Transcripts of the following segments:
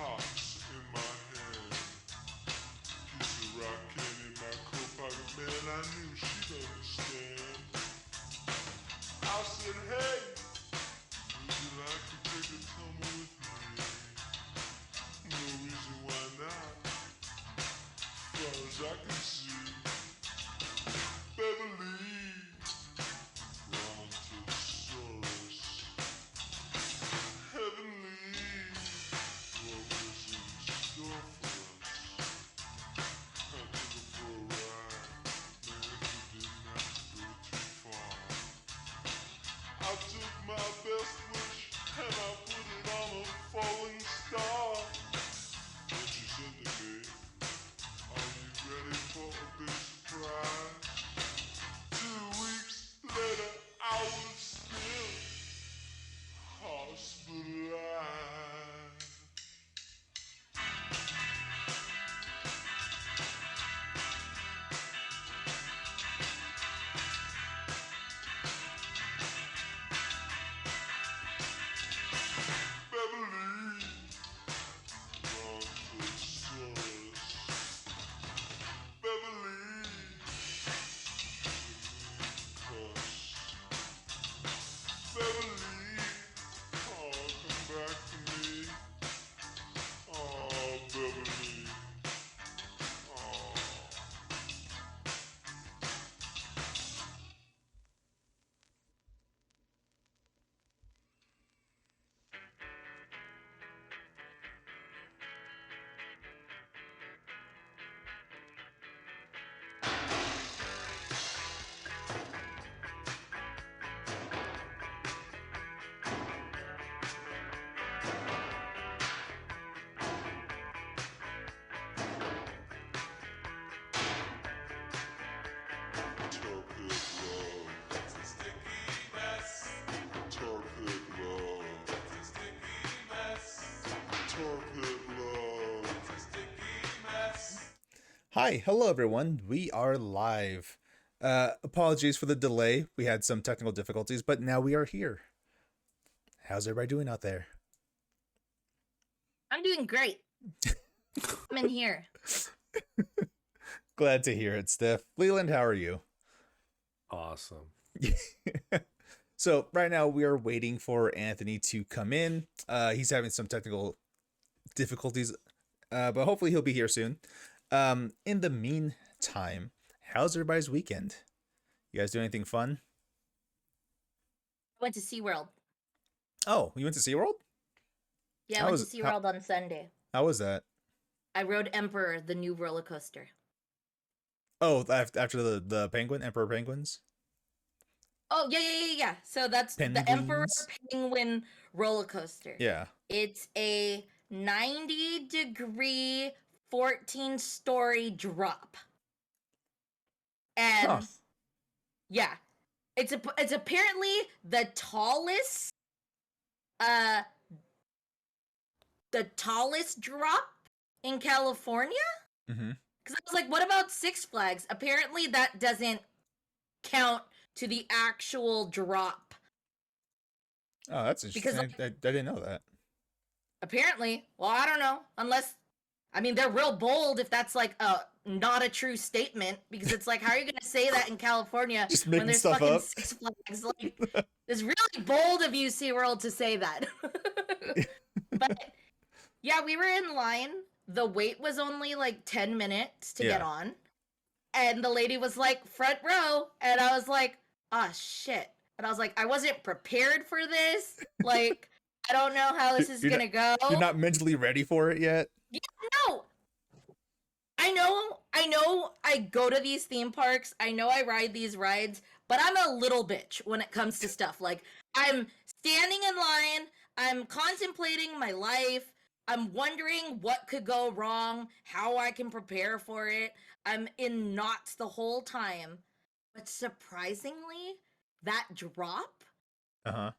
pops in my hand. Piece of rock candy in my coat pocket, man, I knew she'd understand. I said, hey, would you like to take a tumble with me? No reason why not. Far as I can see, Beverly, Brontosaurus, heavenly, what was in store for us? I took her for a ride, man, you didn't have to go too far. I took my best wish and I put it on a falling star. Then she said to me, are you ready for a big surprise? 2 weeks later, I was still hospitalized. Beverly, Brontosaurus, Beverly, cuss, Beverly, oh, come back to me, oh, Beverly, oh. Torpid love, it's a sticky mess. Torpid love, it's a sticky mess. Torpid love, it's a sticky mess. Hi, hello everyone. We are live. Apologies for the delay. We had some technical difficulties, but now we are here. How's everybody doing out there? I'm doing great. I'm in here. Glad to hear it, Steph. Leland, how are you? Awesome. So right now we are waiting for Anthony to come in. He's having some technical difficulties, but hopefully he'll be here soon. In the meantime, how's everybody's weekend? You guys do anything fun? I went to SeaWorld. Oh, you went to SeaWorld? Yeah, How I went was- to SeaWorld on Sunday. How was that? I rode Emperor, the new roller coaster. Oh, after the penguin, Emperor Penguins? Oh, yeah. So that's the Emperor Penguins? Penguin roller coaster. Yeah. It's a 90-degree, 14-story drop. And Huh. yeah, it's apparently the tallest drop in California. Mm-hmm. Because I was like, what about Six Flags? Apparently that doesn't count to the actual drop. Oh, that's interesting. Because, I didn't know that. Apparently, well, I don't know. Unless, I mean, they're real bold if that's like not a true statement. Because it's like, how are you going to say that in California Just when making there's stuff fucking up. Six Flags? Like, it's really bold of you, SeaWorld, to say that. But yeah, we were in line. The wait was only like 10 minutes to get on. And the lady was like, front row. And I was like, ah, shit. And I was like, I wasn't prepared for this. Like, I don't know how this is going to go. You're not mentally ready for it yet? Yeah, no. I know I go to these theme parks. I know I ride these rides. But I'm a little bitch when it comes to stuff. Like, I'm standing in line. I'm contemplating my life. I'm wondering what could go wrong, how I can prepare for it. I'm in knots the whole time. But surprisingly, that drop, Uh-huh.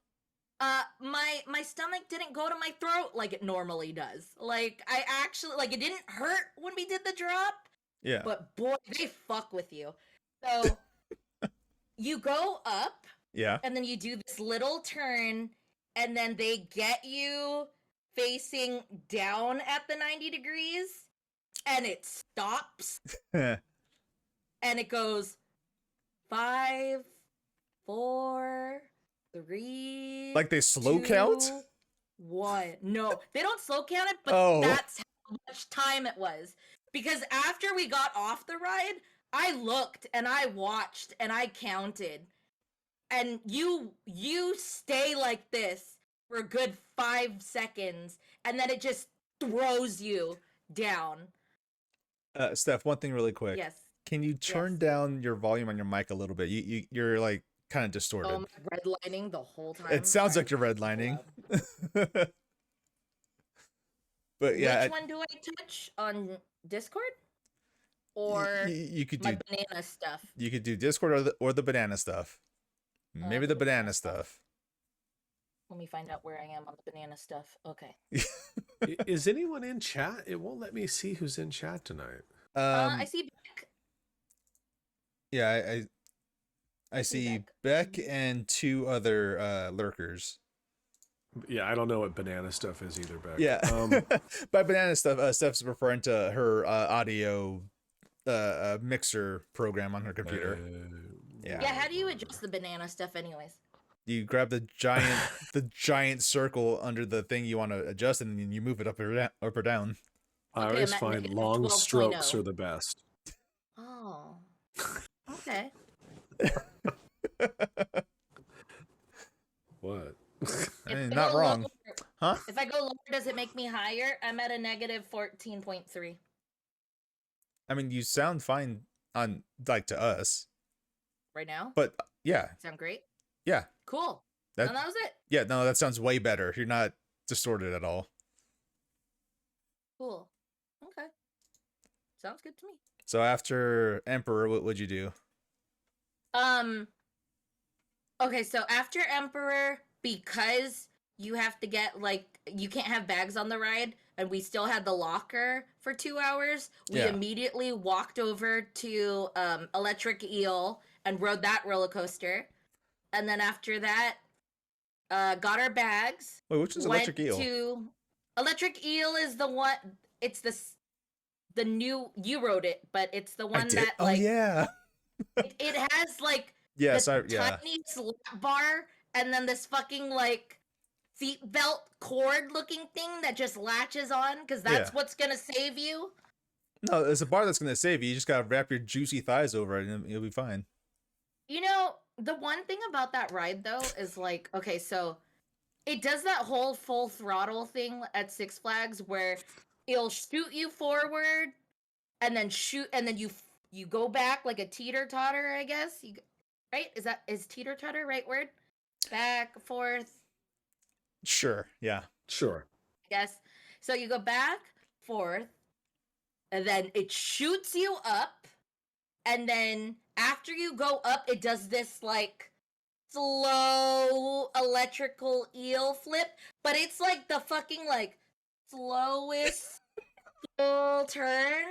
my stomach didn't go to my throat like it normally does. Like, I actually, like, it didn't hurt when we did the drop. Yeah. But boy, they fuck with you. So, you go up. Yeah. And then you do this little turn, and then they get you facing down at the 90 degrees, and it stops, like and it goes 5, 4, 3. they slow count? 1. No, they don't slow count it, but Oh. that's how much time it was. Because after we got off the ride, I looked and I watched and I counted. And you stay like this for a good 5 seconds, and then it just throws you down. Steph, one thing really quick. Yes. Can you turn Yes. down your volume on your mic a little bit? You're like kind of Oh, distorted. I'm redlining the whole time. It sounds Sorry. like you're redlining. But yeah, Which one do I touch on Discord? Or you could my do banana stuff? you could do Discord or the banana stuff. Maybe the banana stuff. Let me find out where I am on the banana stuff. Okay. Is anyone in chat? It won't let me see who's in chat tonight. I see Beck. Yeah, I see Beck and 2 other lurkers. Yeah, I don't know what banana stuff is either, Beck. Yeah. By banana stuff, Steph's referring to her audio mixer program on her computer. Yeah, how do you adjust the banana stuff anyways? You grab the giant circle under the thing you want to adjust, and then you move it up or down. I Okay, always I'm at find negative long 12.0. strokes are the best. Oh. Okay. What? I mean, If I not go wrong. lower- Huh? If I go lower, does it make me higher? I'm at a negative 14.3. I mean, you sound fine on like to us, Right now? but yeah, Sound great? yeah, Cool. that And that was it. yeah, no, that sounds way better. You're not distorted at all. Cool. Okay. Sounds good to me. So after Emperor, what would you do? Okay, so after Emperor, because you have to get you can't have bags on the ride, and we still had the locker for 2 hours, we Yeah. immediately walked over to Electric Eel and rode that roller coaster. And then after that, got our bags. Wait, which is Electric Eel? Electric Eel is the one. It's the new. You wrote it, but it's the I one did. that Oh yeah. it has Yes, the yeah. tiniest lap bar, and then this fucking seat belt cord looking thing that just latches on, because that's Yeah. what's gonna save you. No, it's a bar that's gonna save you. You just gotta wrap your juicy thighs over it, and you'll be fine. You know, the one thing about that ride though is okay, so it does that whole full throttle thing at Six Flags where it'll shoot you forward and then you go back like a teeter-totter, I guess. Right? Is teeter-totter right word? Back, forth, Sure. Yeah. Sure. I guess. So you go back, forth, and then it shoots you up, and then after you go up, it does this slow electrical eel flip, but it's the fucking slowest full turn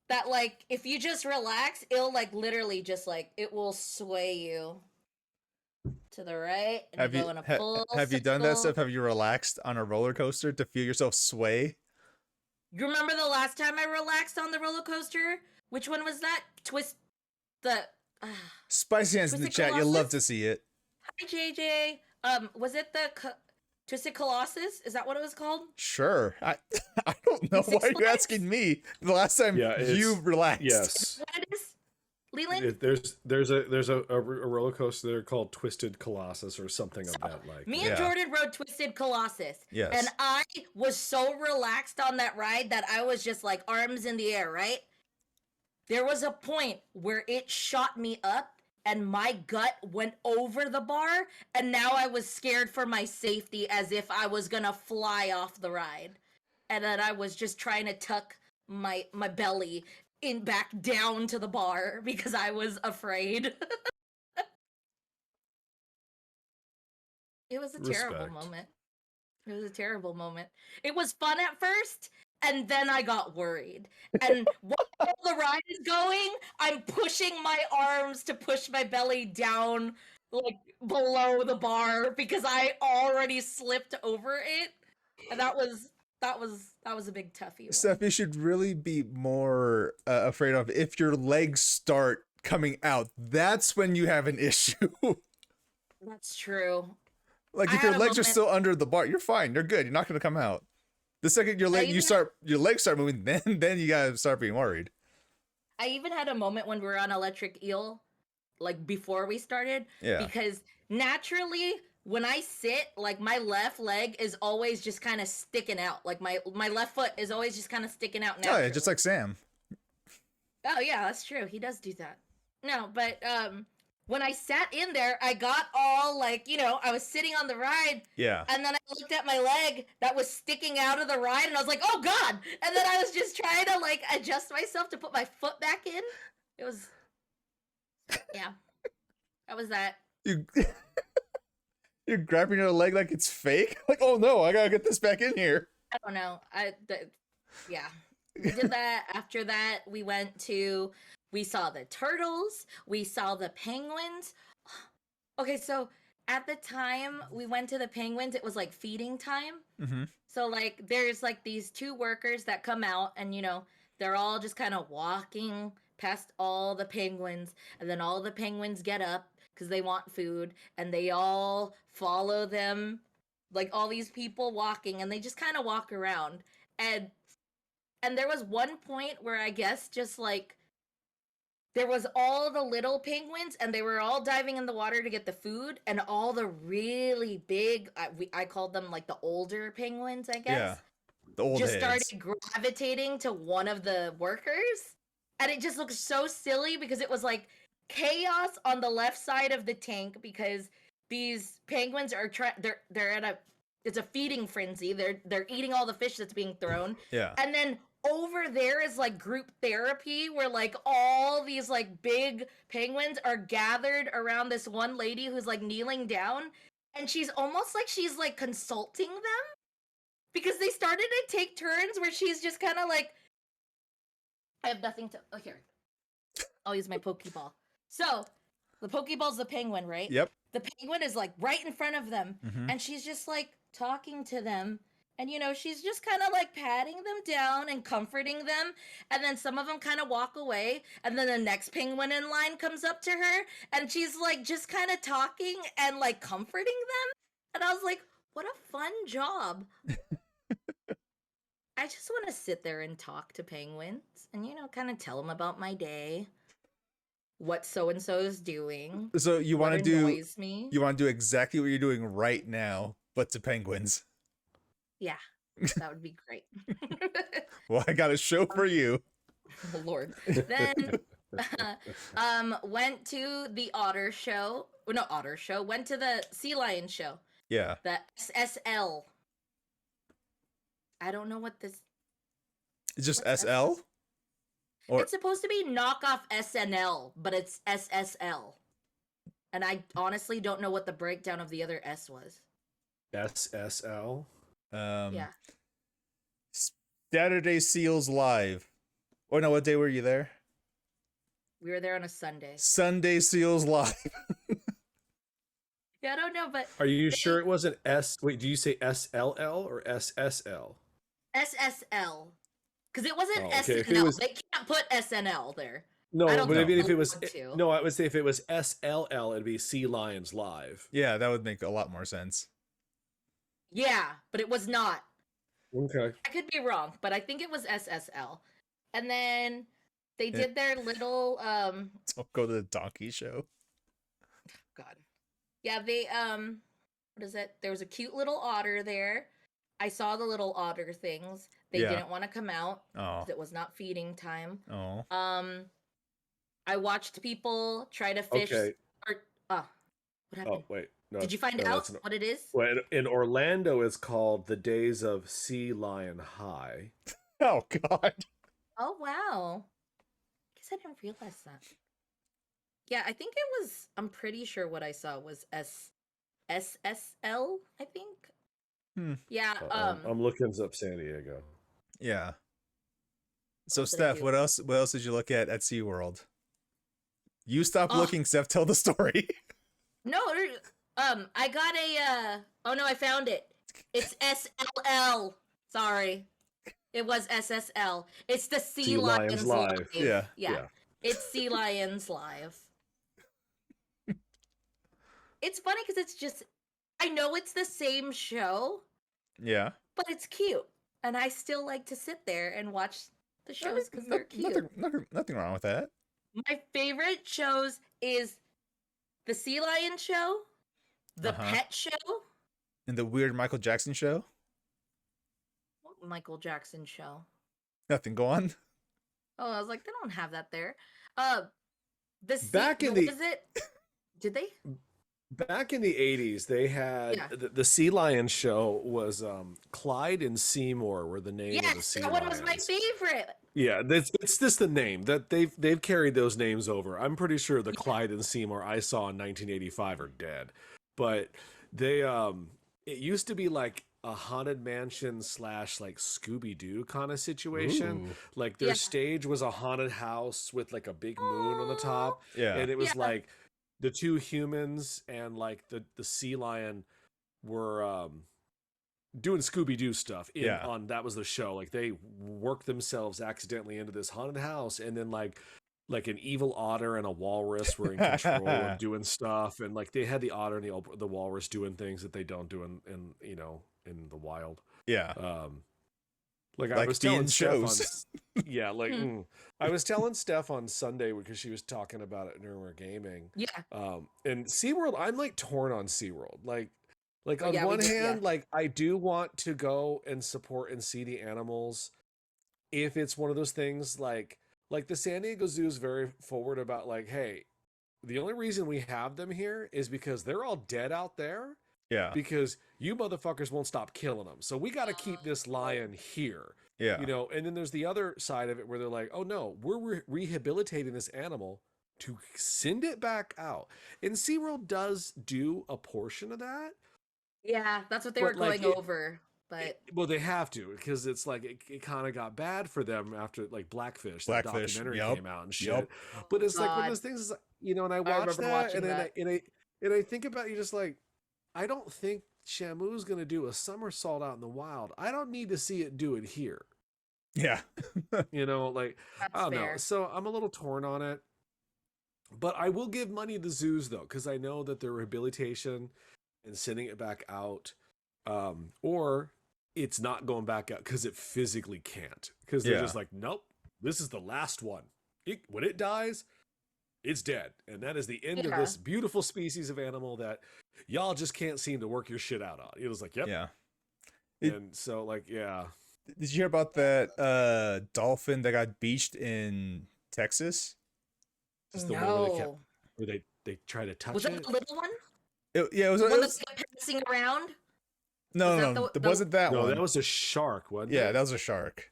that if you just relax, it'll literally just it will sway you to the right and Have you go in a full have you done that circle. stuff? Have you relaxed on a roller coaster to feel yourself sway? You remember the last time I relaxed on the roller coaster? Which one was that? Spicy hands in the Twisted chat. You love Colossus? to see it. Hi JJ. Was it the Twisted Colossus? Is that what it was called? Sure. I don't know Six why you're Flags? asking me. The last time Yeah, you it's- relaxed. Yes. What it is? Leland? There's a roller coaster there called Twisted Colossus or something of that like. Me and Yeah. Jordan rode Twisted Colossus. Yes. And I was so relaxed on that ride that I was just arms in the air, right? There was a point where it shot me up and my gut went over the bar, and now I was scared for my safety as if I was gonna fly off the ride. And then I was just trying to tuck my belly back down to the bar because I was afraid. It was a terrible Respect. moment. It was a terrible moment. It was fun at first, and then I got worried. And while the ride is going, I'm pushing my arms to push my belly down below the bar because I already slipped over it. And that was a big toughie one. Steph, you should really be more afraid of if your legs start coming out. That's when you have an issue. That's true. Like I if your had a legs are moment- still under the bar, you're fine. You're good. You're not going to come out. The second your legs start moving, then you gotta start being worried. I even had a moment when we were on electric eel, like before we started, Yeah. because naturally when I sit, like my left leg is always just kind of sticking out. Like my left foot is always just kind of sticking out Oh naturally. yeah, just like Sam. Oh yeah, that's true. He does do that. No, but when I sat in there, I got all like, I was sitting on the ride, Yeah. and then I looked at my leg that was sticking out of the ride, and I was like, "Oh God!" And then I was just trying to like adjust myself to put my foot back in. It was, yeah, that was that. You you're grabbing your leg like it's fake. Like, oh no, I gotta get this back in here. I don't know. Yeah, we did that. After that, we saw the turtles. We saw the penguins. Okay, so at the time we went to the penguins, it was like feeding time. Mm-hmm. So like there's like these two workers that come out, and they're all just kind of walking past all the penguins, and then all the penguins get up because they want food, and they all follow them, like all these people walking, and they just kind of walk around. And there was one point where I guess just like there was all the little penguins, and they were all diving in the water to get the food, and all the really big, I called them like the older penguins, I guess. Yeah. The old just heads. started gravitating to one of the workers, and it just looked so silly because it was like chaos on the left side of the tank because these penguins are they're at it's a feeding frenzy. They're eating all the fish that's being thrown. Yeah. And then over there is like group therapy where like all these like big penguins are gathered around this one lady who's like kneeling down, and she's almost like she's like consulting them because they started to take turns where she's just kind of like, I have nothing to, oh here, I'll use my Pokeball. So the Pokeball's the penguin, right? Yep. The penguin is like right in front of them, Mhm. and she's just like talking to them, and she's just kind of like patting them down and comforting them, and then some of them kind of walk away, and then the next penguin in line comes up to her, and she's like just kind of talking and like comforting them, and I was like, what a fun job. I just want to sit there and talk to penguins and kind of tell them about my day, what so and so is doing. So you what want to annoys me. you want to do exactly what you're doing right now, but to penguins. Yeah, that would be great. Well, I got a show for you. Oh, Lord. Then went to the otter show. Well, not otter show. Went to the sea lion show. Yeah. The SSL. I don't know what this. It's just What's SL? Or It's supposed to be knockoff SNL, but it's SSL. And I honestly don't know what the breakdown of the other S was. SSL. Yeah. Saturday Seals Live. Oh no, what day were you there? We were there on a Sunday. Sunday Seals Live. Yeah, I don't know, but Are you sure it wasn't S? Wait, do you say SLL or SSL? SSL. Because it wasn't Oh, okay. If SNL. it was- They can't put SNL there. No, I don't but think even if they'll it was want to. no, I would say if it was SLL, it'd be Sea Lions Live. Yeah, that would make a lot more sense. Yeah, but it was not. Okay. I could be wrong, but I think it was SSL. And then they did their little Don't go to the donkey show. God. Yeah, they what is it? There was a cute little otter there. I saw the little otter things. They Yeah. didn't want to come out Oh. because it was not feeding time. Oh. I watched people try to fish Okay. or what happened? Oh wait. No, Did you find no, out that's what it is? Well, in Orlando, it's called the Days of Sea Lion High. Oh god. Oh wow. Guess I didn't realize that. Yeah, I think it was, I'm pretty sure what I saw was SSL, I think. Hmm. Yeah, I'm looking up San Diego. Yeah. So What did I Steph, do? what else did you look at SeaWorld? You stop Oh. looking, Steph, tell the story. No, I got a oh no, I found it. It's SLL. Sorry. It was SSL. It's the Sea Lions Lions Live. Yeah. Yeah. It's Sea Lions Live. It's funny because it's just, I know it's the same show, Yeah. but it's cute. And I still like to sit there and watch the shows because they're cute. Nothing wrong with that. My favorite shows is the Sea Lion Show, the Pet Show. And the weird Michael Jackson show. What Michael Jackson show? Nothing. Go on. Oh, I was like, they don't have that there. Back in the- what is it? Did they? Back in the 80s, they had the Sea Lion show was Clyde and Seymour were the name of the Sea that Lions. one was my favorite. Yeah, it's just the name that they've carried those names over. I'm pretty sure the Clyde and Seymour I saw in 1985 are dead, but they it used to be like a haunted mansion / like Scooby-Doo kind of situation. Ooh. Like their stage was a haunted house with like a big moon on the top. Yeah. And it was like the two humans and like the sea lion were doing Scooby-Doo stuff on that was the show. Like they worked themselves accidentally into this haunted house, and then like an evil otter and a walrus were in control of doing stuff, and like they had the otter and the walrus doing things that they don't do in in the wild. Yeah. Like I Like was being telling shows. yeah, like I was telling Steph on Sunday because she was talking about it during our gaming. Yeah. And SeaWorld, I'm like torn on SeaWorld. Like on Yeah, we one did, hand, like I do want to go and support and see the animals if it's one of those things like the San Diego Zoo is very forward about like, hey, the only reason we have them here is because they're all dead out there. Yeah. Because you motherfuckers won't stop killing them. So we got to keep this lion here. Yeah. You know, and then there's the other side of it where they're like, oh no, we're rehabilitating this animal to send it back out. And SeaWorld does do a portion of that. Yeah, that's what they But, were like, going over. But Well, they have to because it's like it kind of got bad for them after like Blackfish, that Blackfish, documentary yep, came out and shit. yep. But it's like one of God. those things, is, you know, and I remember watched that watching and then that. and I think about you just like, I don't think Shamu's gonna do a somersault out in the wild. I don't need to see it do it here. Yeah. You know, like that's I don't know. fair. So I'm a little torn on it. But I will give money to zoos though, because I know that their rehabilitation and sending it back out, or it's not going back out because it physically can't. Because they're just like, nope, this is the last one. When it dies, it's dead. And that is the end of this beautiful species of animal that y'all just can't seem to work your shit out on. It was like, yep. Yeah. And so like, yeah. Did you hear about that dolphin that got beached in Texas? Is this the one where they try to touch Was it? that the little one? It was. The It one was that's passing around? no. It wasn't that No, one. that was a shark, wasn't it? Yeah, that was a shark.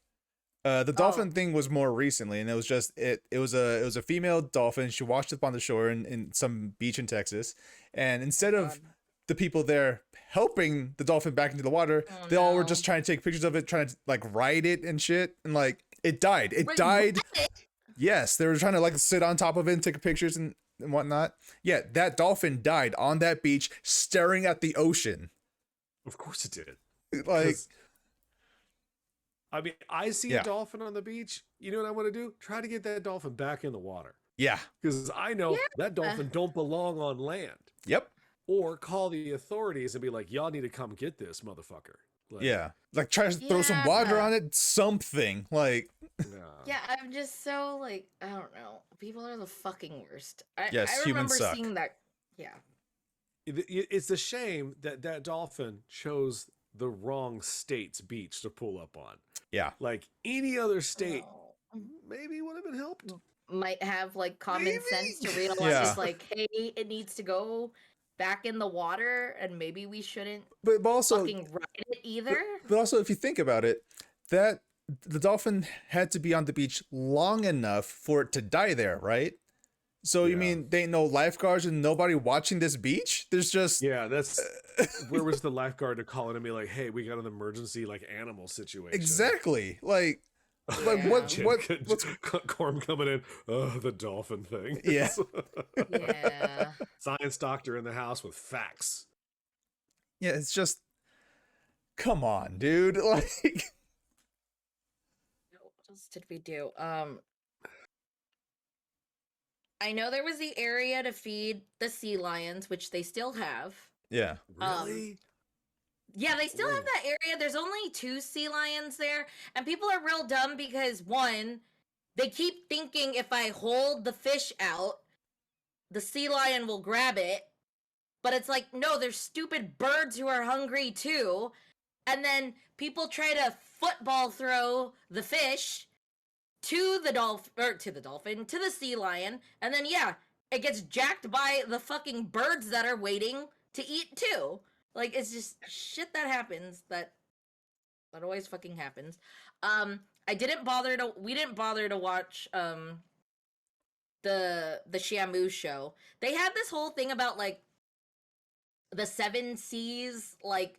The dolphin thing was more recently, and it was just it was a female dolphin. She washed up on the shore in some beach in Texas, and instead of the people there helping the dolphin back into the water, they all were just trying to take pictures of it, trying to like ride it and shit, and like it died. It died. Yes, they were trying to like sit on top of it and take pictures and whatnot. Yeah, that dolphin died on that beach, staring at the ocean. Of course it did. Like, I mean, I see a dolphin on the beach. You know what I want to do? Try to get that dolphin back in the water. yeah. Because I know that dolphin don't belong on land. Yep. Or call the authorities and be like, y'all need to come get this motherfucker. Like, Yeah. Like try to throw some water on it, something. Like, Yeah, I'm just so like, I don't know. People are the fucking worst. Yes, I humans remember suck. seeing that. Yeah. It's a shame that that dolphin chose the wrong state's beach to pull up on. yeah. Like any other state, Oh. maybe would have been helped. Might have like common Maybe. sense to realize Yeah. like, hey, it needs to go back in the water, and maybe we shouldn't But also, fucking ride it either. but also, if you think about it, that the dolphin had to be on the beach long enough for it to die there, right? So you Yeah. mean they ain't no lifeguards and nobody watching this beach? There's just Yeah, that's where was the lifeguard to call in and be like, "Hey, we got an emergency like animal situation." exactly like Yeah. what's Corm coming in? Oh, the dolphin thing. Yeah. Yeah. Science doctor in the house with facts. yeah, it's just Come on, dude. Like, What else did we do? I know there was the area to feed the sea lions, which they still have. yeah. Really? Yeah, they still have Whoa. that area. There's only 2 sea lions there, and people are real dumb because one, they keep thinking if I hold the fish out, the sea lion will grab it. But it's like, no, there's stupid birds who are hungry too. And then people try to football throw the fish to the dolphin, to the sea lion, and then yeah, it gets jacked by the fucking birds that are waiting to eat too. Like it's just shit that happens that always fucking happens. I didn't bother to we didn't bother to watch the Shamu show. They had this whole thing about like the 7 seas, like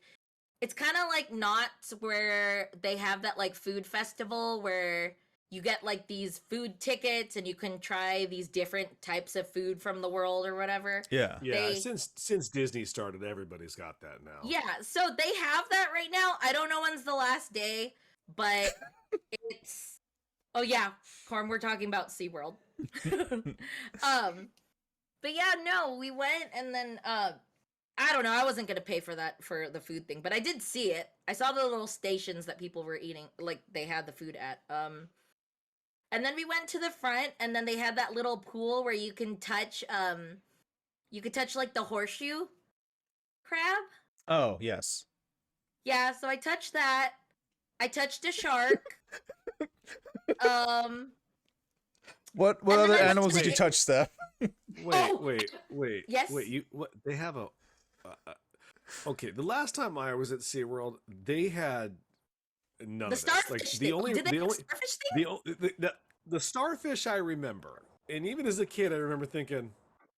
it's kind of like Knott's where they have that like food festival where you get like these food tickets and you can try these different types of food from the world or whatever. Yeah. Yeah, They- since Disney started, everybody's got that now. Yeah, so they have that right now. I don't know when's the last day, but it's oh yeah, Corm, we're talking about SeaWorld. But yeah, no, we went and then I don't know, I wasn't gonna pay for that for the food thing, but I did see it. I saw the little stations that people were eating, like they had the food at. And then we went to the front and then they had that little pool where you can touch like the horseshoe crab. Oh, yes. Yeah, so I touched that. I touched a shark. um What And then other I went animals to did you the- touch, Steph? Wait. Yes? Wait, you what? They have a. Okay, the last time I was at SeaWorld, they had none the of this. starfish Like thing. the only, Did they the have only, starfish thing? the starfish I remember, and even as a kid, I remember thinking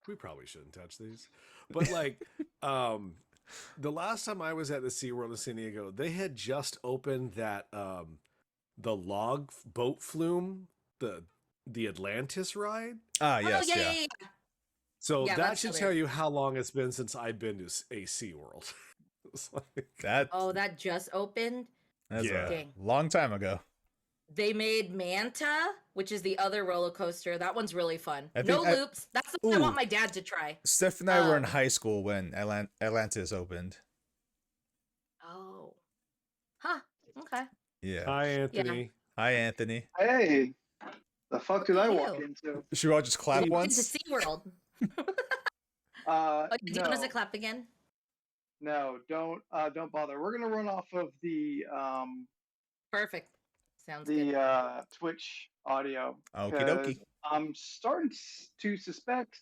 we probably shouldn't touch these. But like, the last time I was at the SeaWorld in San Diego, they had just opened that the log boat flume, the Atlantis ride. Ah, Oh, yes, yeah, yeah. yeah, yeah. So Yeah, that that's should still tell there. you how long it's been since I've been to a SeaWorld. It's like, That Oh, that just opened. that's Yeah. a Dang. long time ago. They made Manta, which is the other roller coaster. That one's really fun. I No think loops. That's the one I want Ooh. my dad to try. Steph and I were in Um, high school when Atlantis opened. Oh. Huh. Okay. Yeah. hi, Anthony. Hi, Anthony. Hey, the fuck did I walk Ew. into? Should we all just clap Into once? SeaWorld. Uh, Oh, do you want us to no, clap again? no, don't bother. We're gonna run off of the Perfect. Sounds good. Twitch audio. Okie 'Cause dokie. I'm starting to suspect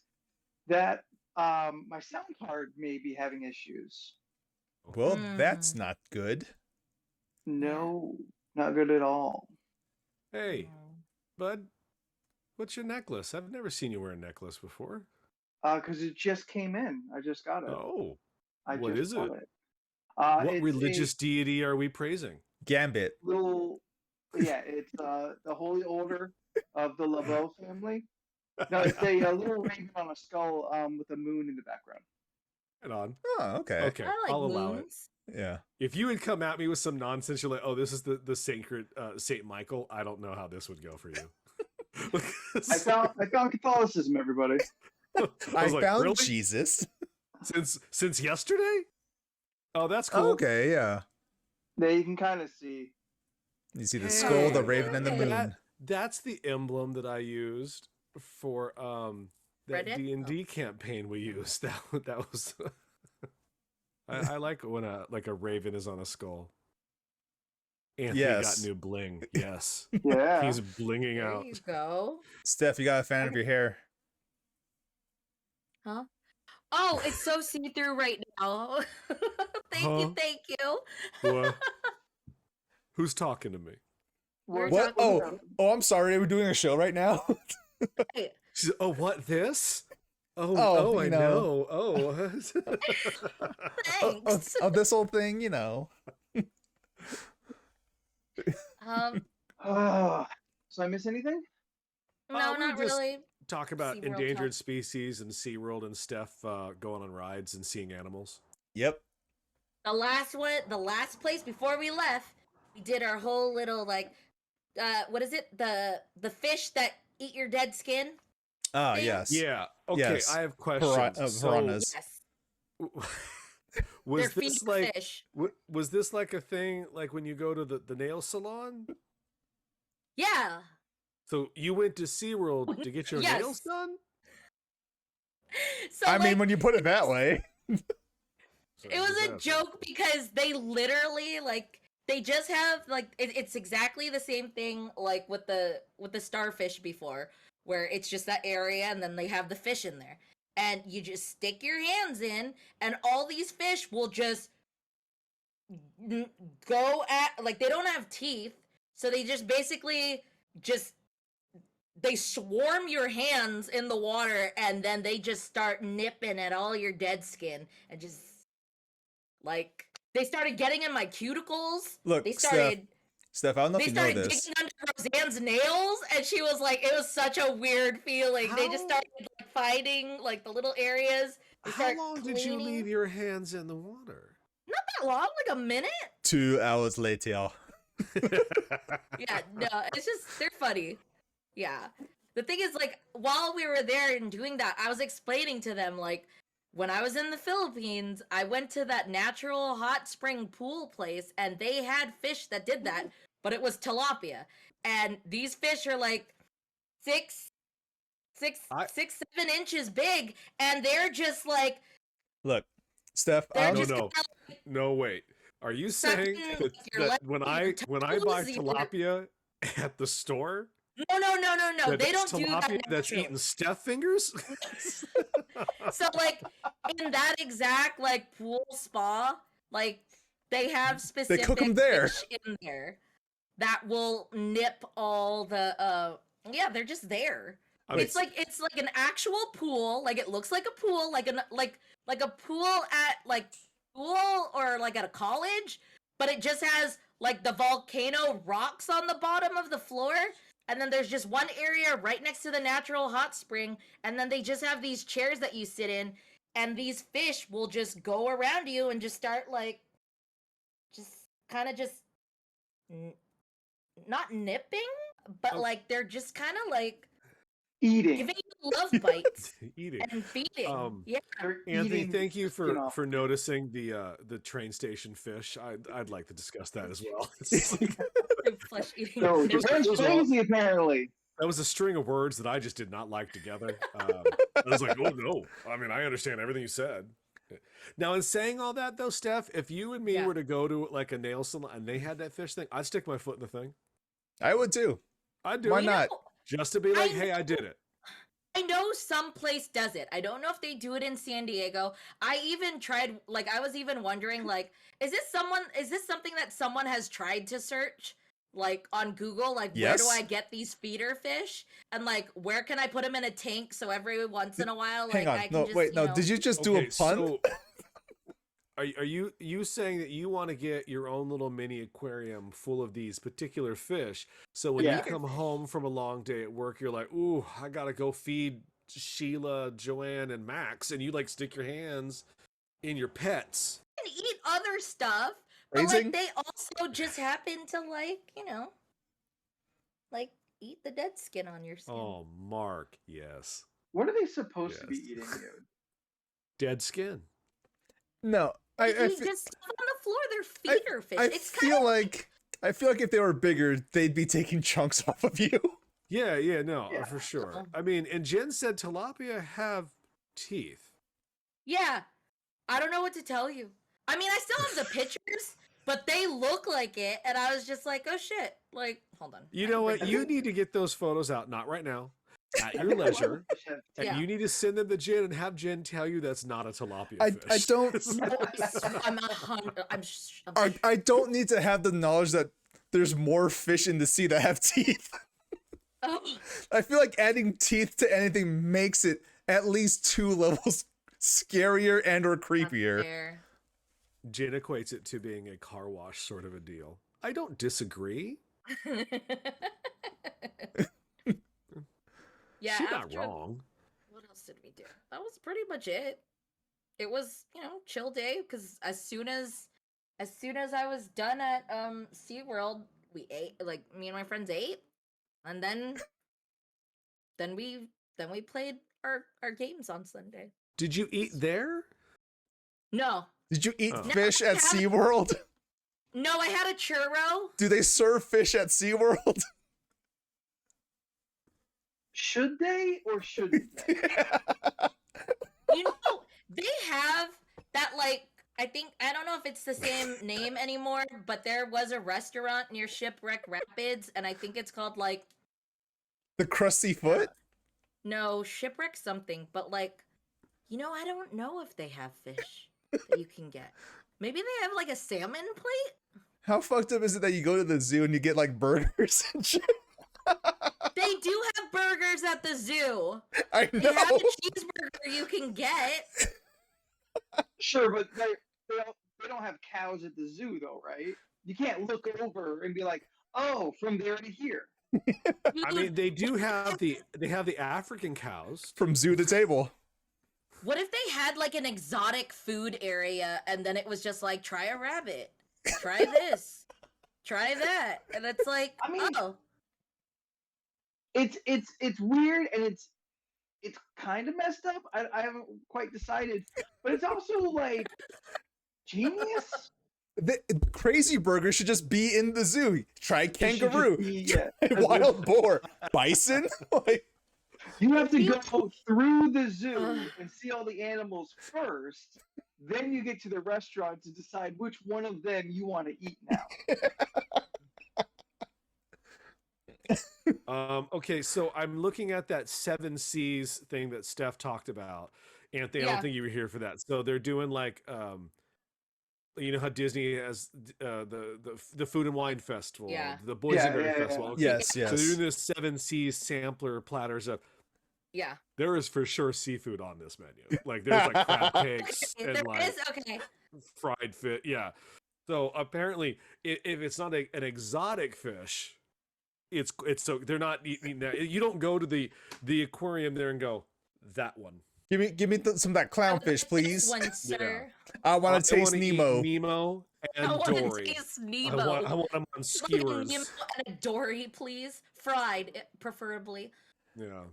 that my sound card may be having issues. Well, that's Mm. not good. No, not good at all. Hey, Mm. bud, what's your necklace? I've never seen you wear a necklace before. Because it just came in. I just got it. Oh, I what just is bought it? it. What It's religious deity are we praising? Gambit. a little. Yeah, it's the Holy Order of the LeBeau family. No, it's a little raven on a skull with a moon in the background. Right on. Oh, okay. Okay, I like I'll allow it. moons. Yeah. If you had come at me with some nonsense, you're like, "Oh, this is the sacred Saint Michael." I don't know how this would go for you. I found Catholicism, everybody. I was like, found "Really? Jesus. Since yesterday." Oh, that's cool. Okay, yeah. There you can kind of see. You see the Hey. skull, the raven, and the Hey. moon. That's the emblem that I used for that Reddit? D&D campaign we used. That was I like when a raven is on a skull. Anthony Yes. got new bling. Yes. Yeah. He's blinging There out. you go. Steph, you got a fan of your hair. Huh? Oh, it's so see-through right now. Thank Huh? you, thank you. What? Who's talking to me? We're What? talking- Oh, I'm sorry. We're doing a show right now. Hey, She's, oh, what this? Oh, Oh, I you know. know. Oh. thanks. of this whole thing, you know. So I miss anything? No, we not were just- really. Talk about SeaWorld endangered talk. species and SeaWorld and Steph going on rides and seeing animals. Yep. The last place before we left, we did our whole little like, what is it? The fish that eat your dead skin. Ah, thing? yes. Yeah. Okay. Yes. I have questions. Piranhas. Yes, they're Was feeder this like fish. was this like a thing like when you go to the nail salon? Yeah. So you went to SeaWorld to get your Yes. nails done? So I mean, like, when you put it that way. it was a joke because they literally like they just have like it's exactly the same thing like with the starfish before, where it's just that area and then they have the fish in there, and you just stick your hands in and all these fish will just go at, like, they don't have teeth, so they just basically just they swarm your hands in the water and then they just start nipping at all your dead skin and just like they started getting in my cuticles. Look, they started Steph, I don't know they if you know started this. digging under Roseanne's nails, and she was like, it was such a weird feeling. They just How- started like fighting like the little areas. They How start long did you cleaning. leave your hands in the water? Not that long, like a minute. 2 hours later. Yeah, no, it's just they're funny. Yeah. The thing is, like, while we were there and doing that, I was explaining to them, like, when I was in the Philippines, I went to that natural hot spring pool place and they had fish that did that, but it was tilapia. And these fish are like 6-7 inches big, and they're just like Look, Steph, they're I'll just no. kinda, like, No, wait. Are you saying sucking, that, like, your that leg- when your I buy toes, your- tilapia at the store, No, that they that's don't do that tilapia that's naturally. eating Steph fingers? So like in that exact like pool spa, like they have They specific cook 'em there. fish in there that will nip all the yeah, they're just there. I mean, It's like an actual pool, like it looks like a pool, like a pool at like school or like at a college, but it just has like the volcano rocks on the bottom of the floor, and then there's just one area right next to the natural hot spring, and then they just have these chairs that you sit in, and these fish will just go around you and just start like just kind of just n- not nipping, but Oh. like they're just kind of like Eating. giving you love bites eating. and feeding. Yeah. They're Anthony, eating thank you the skin off. for noticing the train station fish. I'd like to discuss that as well. It's like- Flesh eating. No, fish. Japan's those are all- crazy apparently. that was a string of words that I just did not like together. I was like, oh no. I mean, I understand everything you said. Now, in saying all that though, Steph, if you and me Yeah. were to go to like a nail salon and they had that fish thing, I'd stick my foot in the thing. I would too. I'd do Why it You know, not? just to be like, I hey, I know- did it. I know some place does it. I don't know if they do it in San Diego. I even tried, like, I was even wondering, like, is this something that someone has tried to search, like, on Google? Like, where do Yes. I get these feeder fish? And, like, where can I put them in a tank so every once in a while, Hang like, on. I can No, just, wait, you no. know... Did you just do a Okay, pun? so are you saying that you want to get your own little mini aquarium full of these particular fish? So when Yeah. you come home from a long day at work, you're like, ooh, I gotta go feed Sheila, Joanne, and Max, and you like stick your hands in your pets. can eat other stuff, but, Raising? like, they also just happen to, like, you know, like, eat the dead skin on your skin. Oh, Mark, yes. What are they supposed to be Yes. eating, dude? Dead skin. No. They I eat just stuff on the floor. They're feeder fish. I It's kind feel of like if they were bigger, they'd be taking chunks off of you. Yeah, no, Yeah. for sure. I mean, and Jen said tilapia have teeth. Yeah, I don't know what to tell you. I mean, I still have the pictures, but they look like it, and I was just like, oh shit. Like, hold on. You I know can what? bring You them need to get those photos out, not right now, at I your think a lot of leisure. fish have And Yeah. you need to send them to Jen and have Jen tell you that's not a tilapia I fish. don't- I'm 100. I don't need to have the knowledge that there's more fish in the sea that have teeth. Oh, I feel like adding teeth to anything makes it at least 2 levels scarier and or creepier. there. Jen equates it to being a car wash sort of a deal. I don't disagree. Yeah, She's not after- wrong. What else did we do? That was pretty much it. It was, chill day, because as soon as as soon as I was done at SeaWorld, we ate, like me and my friends ate, and then we played our games on Sunday. Did you eat there? No. Did you eat Oh. fish No, at I haven't. SeaWorld? No, I had a churro. Do they serve fish at SeaWorld? Should they or shouldn't they? You know, they have that, like, I think, I don't know if it's the same name anymore, but there was a restaurant near Shipwreck Rapids, and I think it's called, like, The crusty foot? no, Shipwreck something, but, like, you know, I don't know if they have fish that you can get. Maybe they have, like, a salmon plate? How fucked up is it that you go to the zoo and you get like burgers and shit? They do have burgers at the zoo. I They have know. a cheeseburger you can get. Sure, but they don't have cows at the zoo though, right? You can't look over and be like, oh, from there to here. I mean, they do have the African cows. From zoo to table. What if they had like an exotic food area and then it was just like, try a rabbit, try this, try that, and it's like, I mean, oh, It's weird and it's kind of messed up. I haven't quite decided, but it's also like genius. The crazy burger should just be in the zoo. Try It should just kangaroo, be, try yeah. wild boar, bison. Like, You have to go through the zoo and see all the animals first. Then you get to the restaurant to decide which one of them you want to eat now. Okay, so I'm looking at that 7 Seas thing that Steph talked about. Anthony, I Yeah. don't think you were here for that. So they're doing like you know how Disney has the Food and Wine Festival, Yeah. the Boysenberry Yeah. Festival. Okay. yes, So they're yes. doing this 7 Seas sampler platters of. yeah. There is for sure seafood on this menu. Like there's like crab cakes Okay, and there like is, okay. fried fish. Yeah. So apparently, if it's not an exotic fish, it's so they're not eating that. You don't go to the aquarium there and go that one. Give me some of that clownfish, This please. one, sir. I want to taste wanna eat Nemo. Nemo and I want to Dory. taste I Nemo. want them on Look at skewers. Nemo and a Dory, please. Fried, preferably. Yeah.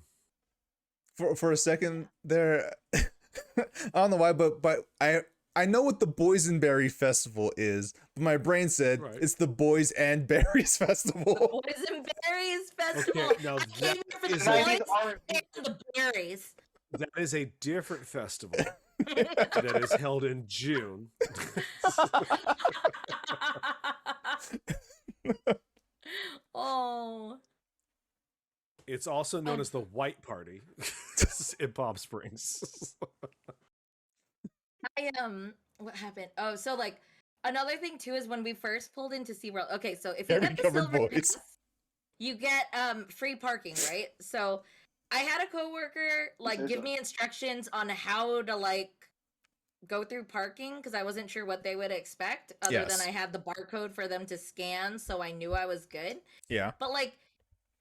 For a second there, I don't know why, but I know what the Boysenberry Festival is, but my brain said Right. it's the Boys and Berries Festival. Boys and Berries Festival. Okay, now I came here for the is And I boys think aren't and the berries. That is a different festival that is held in June. Oh. It's also known as the White Party in Palm Springs. What happened? Oh, so like another thing too is when we first pulled into SeaWorld. Okay, so if you Very get the covered silver boys. pass, you get free parking, right? So I had a coworker like There's give a- me instructions on how to like go through parking because I wasn't sure what they would expect other Yes. than I had the barcode for them to scan, so I knew I was good. Yeah. But like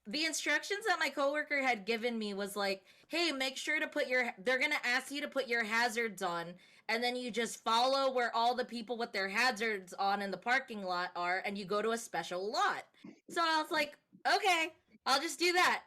the instructions that my coworker had given me was like, "Hey, make sure to put your they're going to ask you to put your hazards on and then you just follow where all the people with their hazards on in the parking lot are and you go to a special lot." So I was like, "Okay, I'll just do that."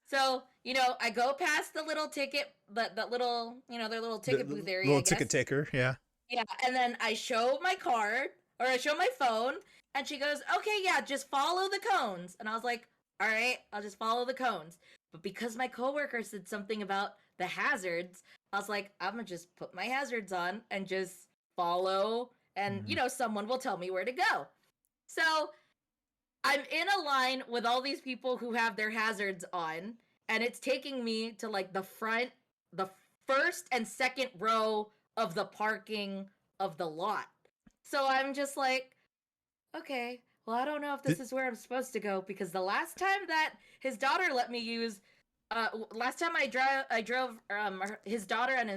So, you know, I go past the little ticket, the little, you know, their little ticket booth area. Little I guess. ticket taker, yeah. Yeah, and then I show my card or I show my phone, and she goes, "Okay, yeah, just follow the cones." And I was like, "All right, I'll just follow the cones." But because my coworker said something about the hazards, I was like, "I'm gonna just put my hazards on and just follow, and you know, someone will tell me where to go." So I'm in a line with all these people who have their hazards on, and it's taking me to like the first and second row of the parking of the lot. So I'm just like, okay, well, I don't know if this is where I'm supposed to go because the last time that his daughter let me use, last time I drove his daughter and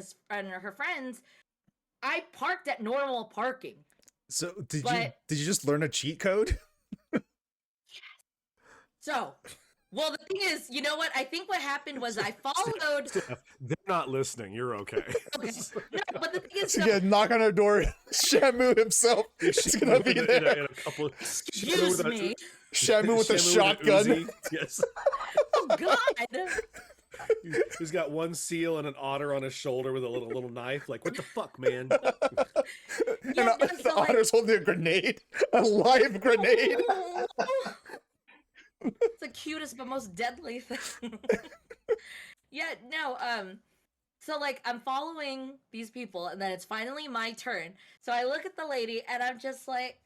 her friends, I parked at normal parking. So did But- you just learn a cheat code? So Well, the thing is, you know what? I think what happened was I followed. Steph, they're not listening. You're okay. Okay. No, but the thing is, So so, yeah, knock on our door. Shamu himself is gonna be there. In a couple. excuse me. Shamu with a Shamu shotgun. Uzi. Yes. Oh God. He's got one seal and an otter on his shoulder with a little knife. Like, what the fuck, man? And Yeah, no, the so, like- otter's holding a grenade, a live grenade. It's the cutest but most deadly thing. Yeah, no, so like I'm following these people and then it's finally my turn. So I look at the lady and I'm just like,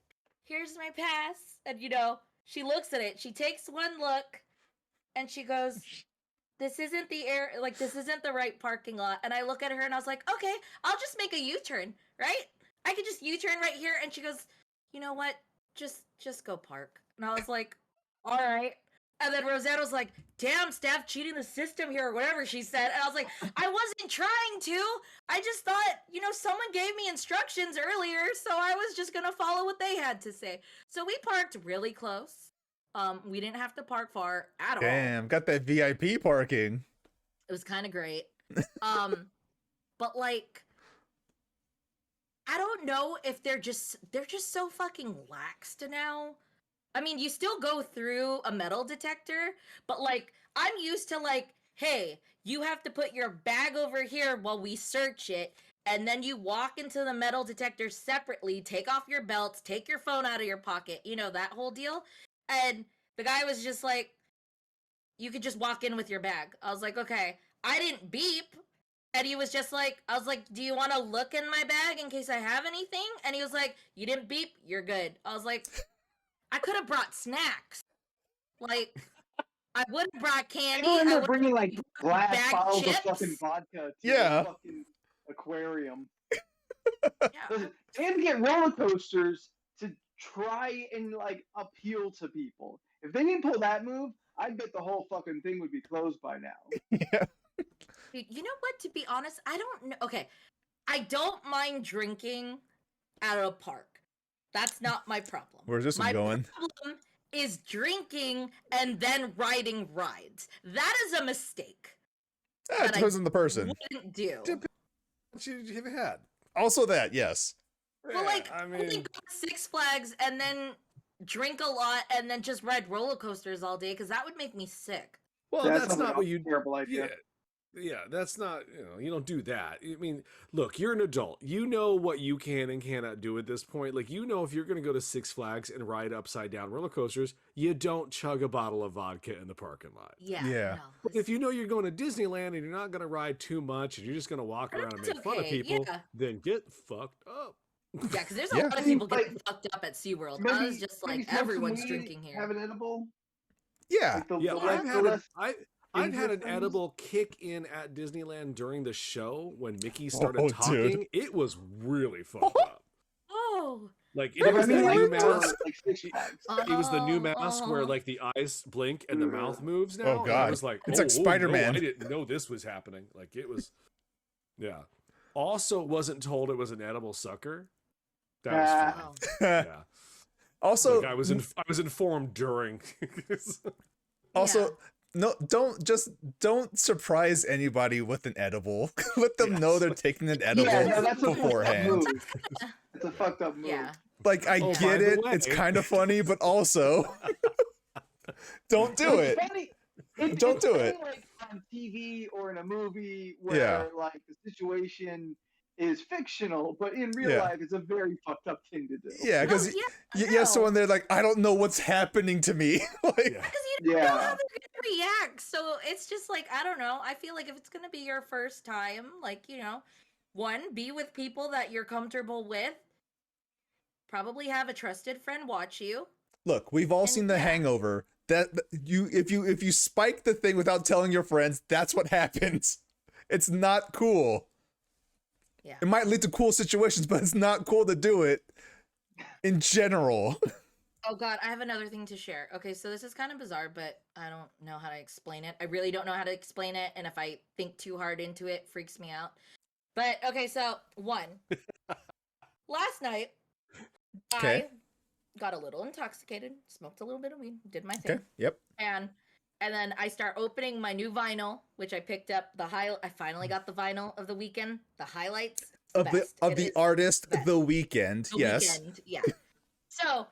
here's my pass. And you know, she looks at it, she takes one look and she goes, this isn't the air, like this isn't the right parking lot. And I look at her and I was like, okay, I'll just make a U-turn, right? I could just U-turn right here. And she goes, you know what? Just go park. And I was like, all right. And then Rosanna was like, damn, Steph, cheating the system here, or whatever she said. And I was like, I wasn't trying to. I just thought, you know, someone gave me instructions earlier, so I was just going to follow what they had to say. So we parked really close. We didn't have to park far at all. Damn, got that VIP parking. It was kind of great. But like, I don't know if they're just so fucking laxed now. I mean, you still go through a metal detector, but like, I'm used to like, hey, you have to put your bag over here while we search it, and then you walk into the metal detector separately, take off your belts, take your phone out of your pocket, you know, that whole deal. And the guy was just like, you could just walk in with your bag. I was like, okay. I didn't beep. And he was just like, I was like, do you want to look in my bag in case I have anything? And he was like, you didn't beep, you're good. I was like, I could have brought snacks. Like, I would have brought candy. People end I up would've bringing like glass bagged bottles chips. of fucking vodka to Yeah. the fucking aquarium. Yeah. Listen, they had to get roller coasters to try and like appeal to people. If they didn't pull that move, I bet the whole fucking thing would be closed by now. Yeah. Dude, you know what? To be honest, I don't know. Okay, I don't mind drinking at a park. That's not my problem. Where's this one My going? problem is drinking and then riding rides. That is a mistake. It But I depends on the person. Wouldn't do. What you have had? Also that, yes. Well, like, I only mean, go to Six Flags and then drink a lot and then just ride roller coasters all day because that would make me sick. well, That that's sounds not like what a you. terrible idea. Yeah, yeah, that's not. You don't do that. I mean, look, you're an adult. You know what you can and cannot do at this point. Like, you know, if you're going to go to Six Flags and ride upside down roller coasters, you don't chug a bottle of vodka in the parking lot. Yeah. Yeah. No. But if you know you're going to Disneyland and you're not going to ride too much and you're just going to walk around and That's make fun of okay, people, yeah. then get fucked up. Yeah, because there's a Yeah. lot of people getting fucked up at SeaWorld. I was just maybe like, smoke some everyone's weed, drinking here. Have an edible. Yeah. Like the, Yeah, the I've less, had the a, less I've had an dangerous edible kick in at Disneyland during the show when Mickey started Oh, talking. dude. It was really fucked up. Oh. Like things. it was I mean, the like, new for, mask. like Six Flags. It was the new Oh, mask where like the eyes blink and the mouth moves now. Oh, and God. I was like, It's like no, Spider-Man. I didn't know this was happening. Like it was, yeah. Also, wasn't told it was an edible sucker. That was Oh. fun. Yeah. Also, Like, I was informed during. also, no, don't surprise anybody with an edible. Let them know Yes. they're taking an edible Yeah, no, that's a fucked up beforehand. move. That's a fucked up move. Yeah. Like, I Oh, by get the it. It's way. kind of funny, but also, don't do It's it. funny. Don't it's do funny, it. Like on TV or in a movie where Yeah. like the situation is fictional, but in real Yeah. life, it's a very fucked up thing to do. Yeah, because No, you have someone there like, I don't know what's happening to me. Like, Yeah. Because you don't know Yeah. how they're gonna react. So it's just like, I don't know. I feel like if it's gonna be your first time, like, you know, one, be with people that you're comfortable with. Probably have a trusted friend watch you. look, we've all And seen The yeah. Hangover. That if you spike the thing without telling your friends, that's what happens. It's not cool. Yeah. It might lead to cool situations, but it's not cool to do it in general. Oh god, I have another thing to share. Okay, so this is kind of bizarre, but I don't know how to explain it. I really don't know how to explain it, and if I think too hard into it, it freaks me out. But okay, so one. Last night, Okay. I got a little intoxicated, smoked a little bit of weed, did my thing. Okay. Yep. And and then I start opening my new vinyl, which I picked up I finally got the vinyl of The Weeknd, the highlights. It's the best. Of It the is artist, best. The Weeknd. The Yes. Weeknd, yeah. So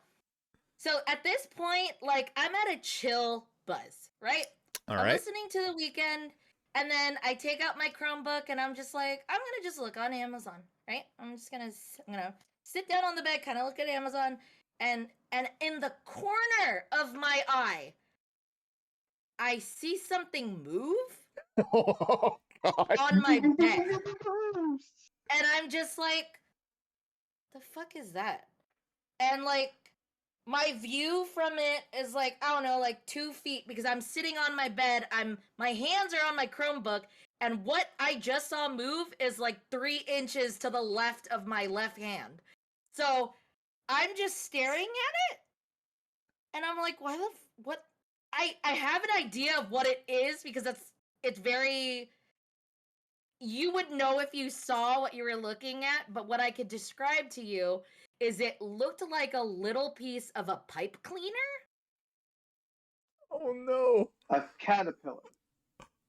at this point, like, I'm at a chill buzz, right? All I'm right. listening to The Weeknd, and then I take out my Chromebook, and I'm just like, I'm gonna just look on Amazon, right? I'm gonna sit down on the bed, kind of look at Amazon, and in the corner of my eye, I see something move Oh God. on my bed, and I'm just like, the fuck is that? And like, my view from it is like, I don't know, like 2 feet, because I'm sitting on my bed, my hands are on my Chromebook, and what I just saw move is like 3 inches to the left of my left hand. So I'm just staring at it, and I'm like, what? I have an idea of what it is, because it's very, you would know if you saw what you were looking at, but what I could describe to you is it looked like a little piece of a pipe cleaner. Oh no. A caterpillar.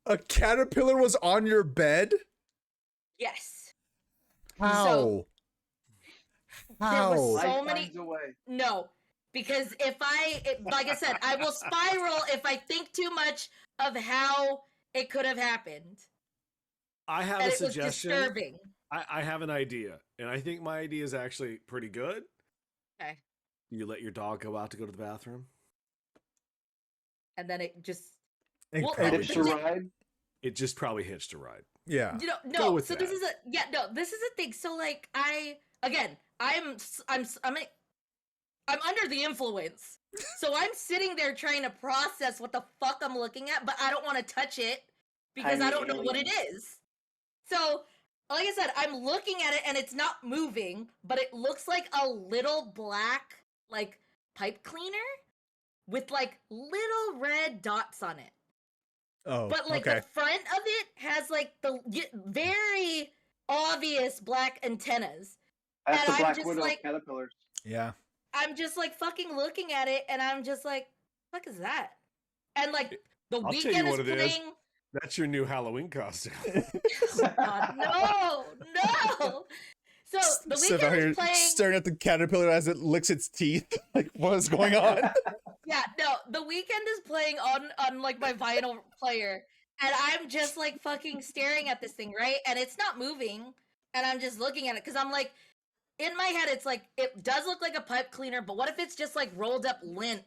A caterpillar was on your bed? Yes. How? There was How? so Life many. finds a way. No, because like I said, I will spiral if I think too much of how it could have happened. I have And a it was suggestion. disturbing. I have an idea, and I think my idea is actually pretty good. Okay. You let your dog go out to go to the bathroom. And then it just. And Well, probably Hitch the a thing- ride. It just probably hitched a ride. yeah. You know, Go no. with So that. this is a thing. So like I'm under the influence. So I'm sitting there trying to process what the fuck I'm looking at, but I don't want to touch it because I Tiny don't know what it aliens. is. So, like I said, I'm looking at it and it's not moving, but it looks like a little black like pipe cleaner with like little red dots on it. Oh, But like okay. the front of it has like the very obvious black antennas. That's And the I'm Black just Widow like- caterpillars. Yeah. I'm just like fucking looking at it, and I'm just like, "Fuck is that?" And like the I'll tell you weekend what is it is. playing. That's your new Halloween costume. Oh, God, no. So the Steph out weekend here is playing. staring at the caterpillar as it licks its teeth. Like, what is going on? Yeah, no, the weekend is playing on like my vinyl player, and I'm just like fucking staring at this thing, right? And it's not moving, and I'm just looking at it because I'm like, in my head, it's like it does look like a pipe cleaner, but what if it's just like rolled up lint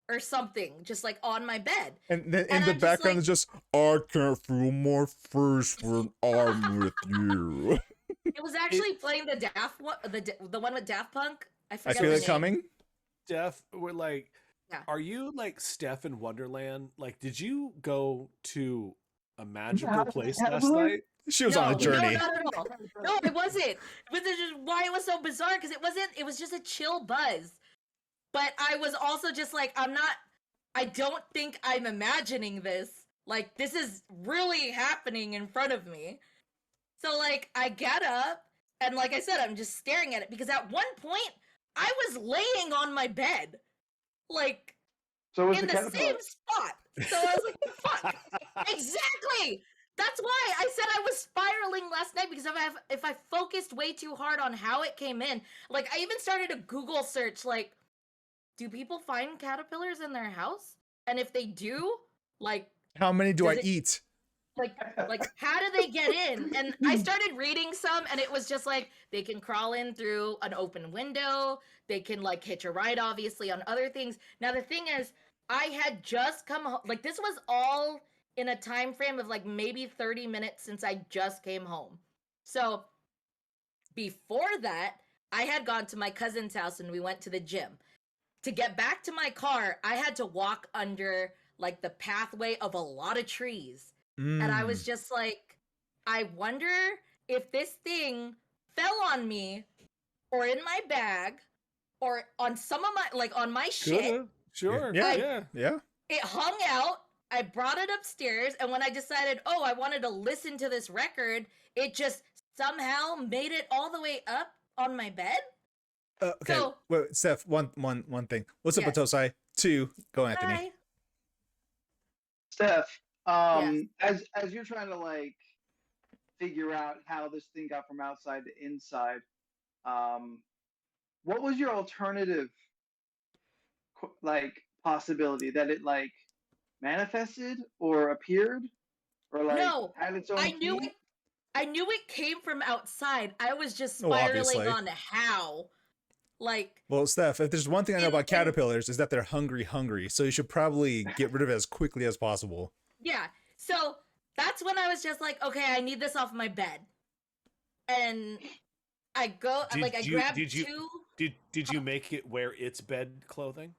or something, just like on my bed? And then in And the I'm just background like- is just, I can't feel more fish when I'm with you. It was actually playing the Daft one, the one with Daft Punk. I I forget feel the it name. coming. Steph, we're like, Yeah. are you like Steph in Wonderland? Like, did you go to a magical Have- place have last you? night? She was on a journey. No, not at all. No, it wasn't. But this is why it was so bizarre, because it was just a chill buzz. But I was also just like, I don't think I'm imagining this. Like, this is really happening in front of me. So, like, I get up, and like I said, I'm just staring at it, because at one point, I was laying on my bed. Like, So was in the the caterpillar. same spot. So I was like, fuck. Exactly. That's why I said I was spiraling last night, because if I focused way too hard on how it came in, like I even started a Google search, like, do people find caterpillars in their house? And if they do, like How many do I Does it- eat? like how do they get in? And I started reading some, and it was just like they can crawl in through an open window, they can like hitch a ride, obviously, on other things. Now the thing is, I had just come home, like this was all in a time frame of like maybe 30 minutes since I just came home. So before that, I had gone to my cousin's house and we went to the gym. To get back to my car, I had to walk under like the pathway of a lot of trees. And I was Mm. just like, I wonder if this thing fell on me or in my bag or on some of my, like on my shit. Coulda. Sure. Yeah. Yeah. Yeah. It hung out. I brought it upstairs. And when I decided, oh, I wanted to listen to this record, it just somehow made it all the way up on my bed. Okay. So- Wait, Steph, one thing. What's up, Yes. Atosai? 2, go Anthony. Hi. Steph, Yes. as you're trying to like figure out how this thing got from outside to inside, what was your alternative like possibility that it like manifested or appeared or like No, had its own I knew key? it. I knew it came from outside. I was just Oh, spiraling obviously. on how. Like, Well, Steph, if there's one thing I know in- about in- caterpillars is that they're hungry. So you should probably get rid of it as quickly as possible. yeah. So that's when I was just like, okay, I need this off my bed. And I go, like, I grabbed two. Did you make it wear its bed clothing?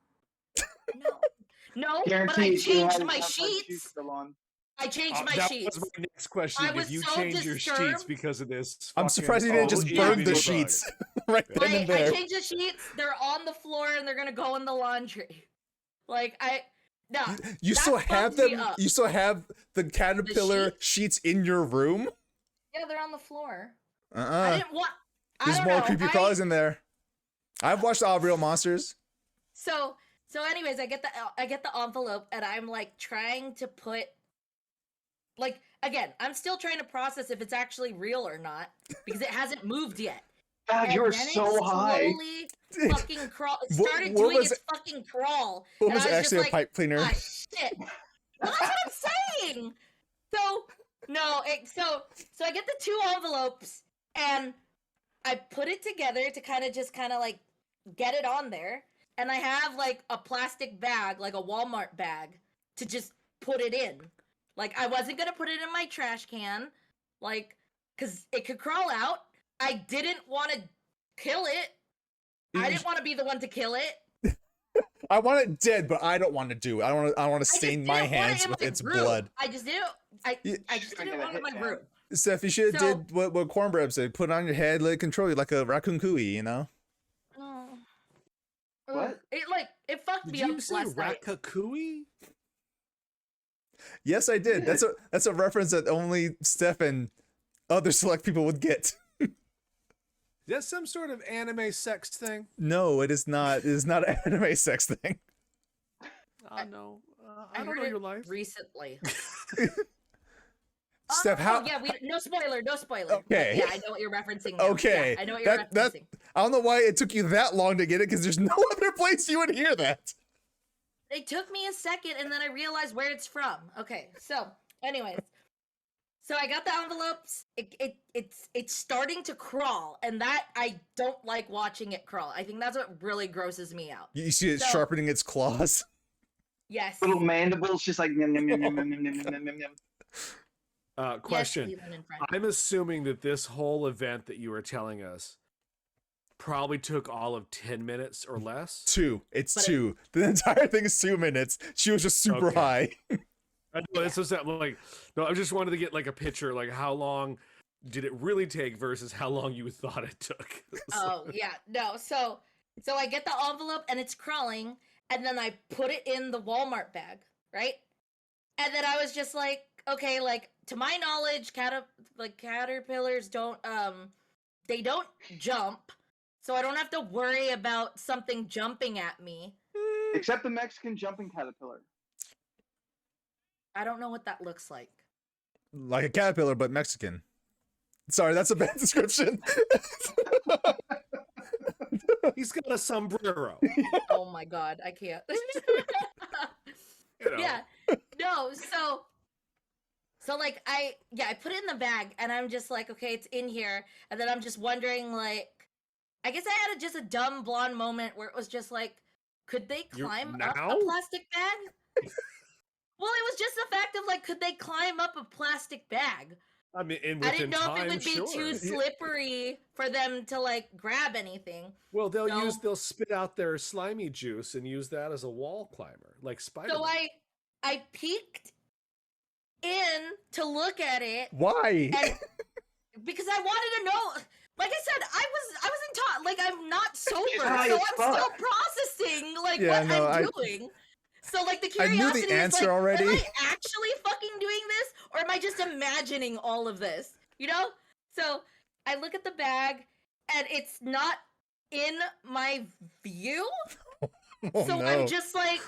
No, but I Guaranteed, it changed had my its outside shoes sheets. still on. I changed my That sheets. was my next question. I If was you so change your sheets disturbed. because of this, I'm surprised you didn't just fucking burn the bug. sheets right then I and there. changed the sheets. They're on the floor and they're gonna go in the laundry. Like no. You that still have bugs me them? up. You still have the caterpillar sheets in your room? Yeah, they're on the floor. I Uh-uh. didn't want. I There's don't more know. creepy crawlers in there. I've watched All Real Monsters. So anyways, I get the envelope and I'm like trying to put, like, again, I'm still trying to process if it's actually real or not because it hasn't moved yet. God, And you were then it so high. slowly fucking crawl. It What- started what doing was its fucking crawl. What and was I was actually just a pipe cleaner? Ah, shit. Well, that's what I'm saying. So so I get the two envelopes and I put it together to kind of like get it on there. And I have like a plastic bag, like a Walmart bag, to just put it in. Like I wasn't gonna put it in my trash can, like, cause it could crawl out. I didn't want to kill it. I didn't want to be the one to kill it. I want it dead, but I don't want to do it. I want to I just stain didn't my want it hands in with my its room. blood. I just didn't. Yeah. I just I didn't gotta want it in hit my that. room. Steph, you should have So- did what Cornbread said. Put it on your head, let it control you like a raccoon cooey, you know? Oh. What? It fucked Did me you up say last night. Ratatouille? Yes, I did. Yeah. That's a reference that only Steph and other select people would get. Is that some sort of anime sex thing? No, it is not. It is not an anime sex thing. Oh no, I don't heard know it your life. recently. Steph, how? Oh, yeah, no spoiler, no spoiler. Okay. Yeah, I know what you're referencing now. Okay. Yeah, I know what you're referencing. I don't know why it took you that long to get it, because there's no other place you would hear that. It took me a second, and then I realized where it's from. Okay, so, anyways. So I got the envelopes. It's starting to crawl, and that, I don't like watching it crawl. I think that's what really grosses me out. You see it So- sharpening its claws. Yes. Little mandibles, just like yum, yum, yum, yum, yum, yum, yum, yum, yum, yum. Question. Yes, Leland and Frank. I'm assuming that this whole event that you were telling us probably took all of 10 minutes or less. Two. It's But it- two. The entire thing is 2 minutes. She was just super Okay. high. I know, it's just that, like, no, I just wanted to get like a picture, like how long did it really take versus how long you thought it took. Oh, yeah. No, so I get the envelope and it's crawling, and then I put it in the Walmart bag, right? And then I was just like, okay, like, to my knowledge, caterpillars don't they don't jump, so I don't have to worry about something jumping at me. Except the Mexican jumping caterpillar. I don't know what that looks like. Like a caterpillar, but Mexican. Sorry, that's a bad description. He's got a sombrero. Oh my god, I can't. You know. Yeah. No, so like I put it in the bag and I'm just like, okay, it's in here. And then I'm just wondering, like, I guess I had just a dumb blonde moment where it was just like, could they climb up now? a plastic bag? Well, it was just the fact of like, could they climb up a plastic bag? I mean, and I within didn't know time, if it would be sure. too slippery for them to like grab anything. Well, So- they'll spit out their slimy juice and use that as a wall climber, like Spider-Man. So I peeked in to look at it. Why? And because I wanted to know, like I said, I wasn't taught, like I'm not sober, She's so high I'm as still fuck. processing like Yeah, what no, I'm doing. So like the I knew curiosity the is answer like, already. am I actually fucking doing this, or am I just imagining all of this? You know? So I look at the bag, and it's not in my view. Oh, So no. I'm just like,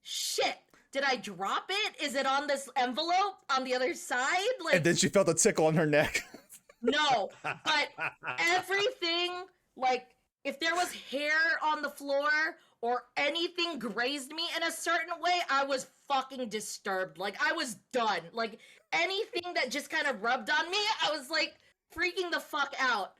shit. did I drop it? Is it on this envelope on the other side? Like, And then she felt a tickle on her neck. no, but everything, like, if there was hair on the floor or anything grazed me in a certain way, I was fucking disturbed. Like, I was done. Like, anything that just kind of rubbed on me, I was like freaking the fuck out.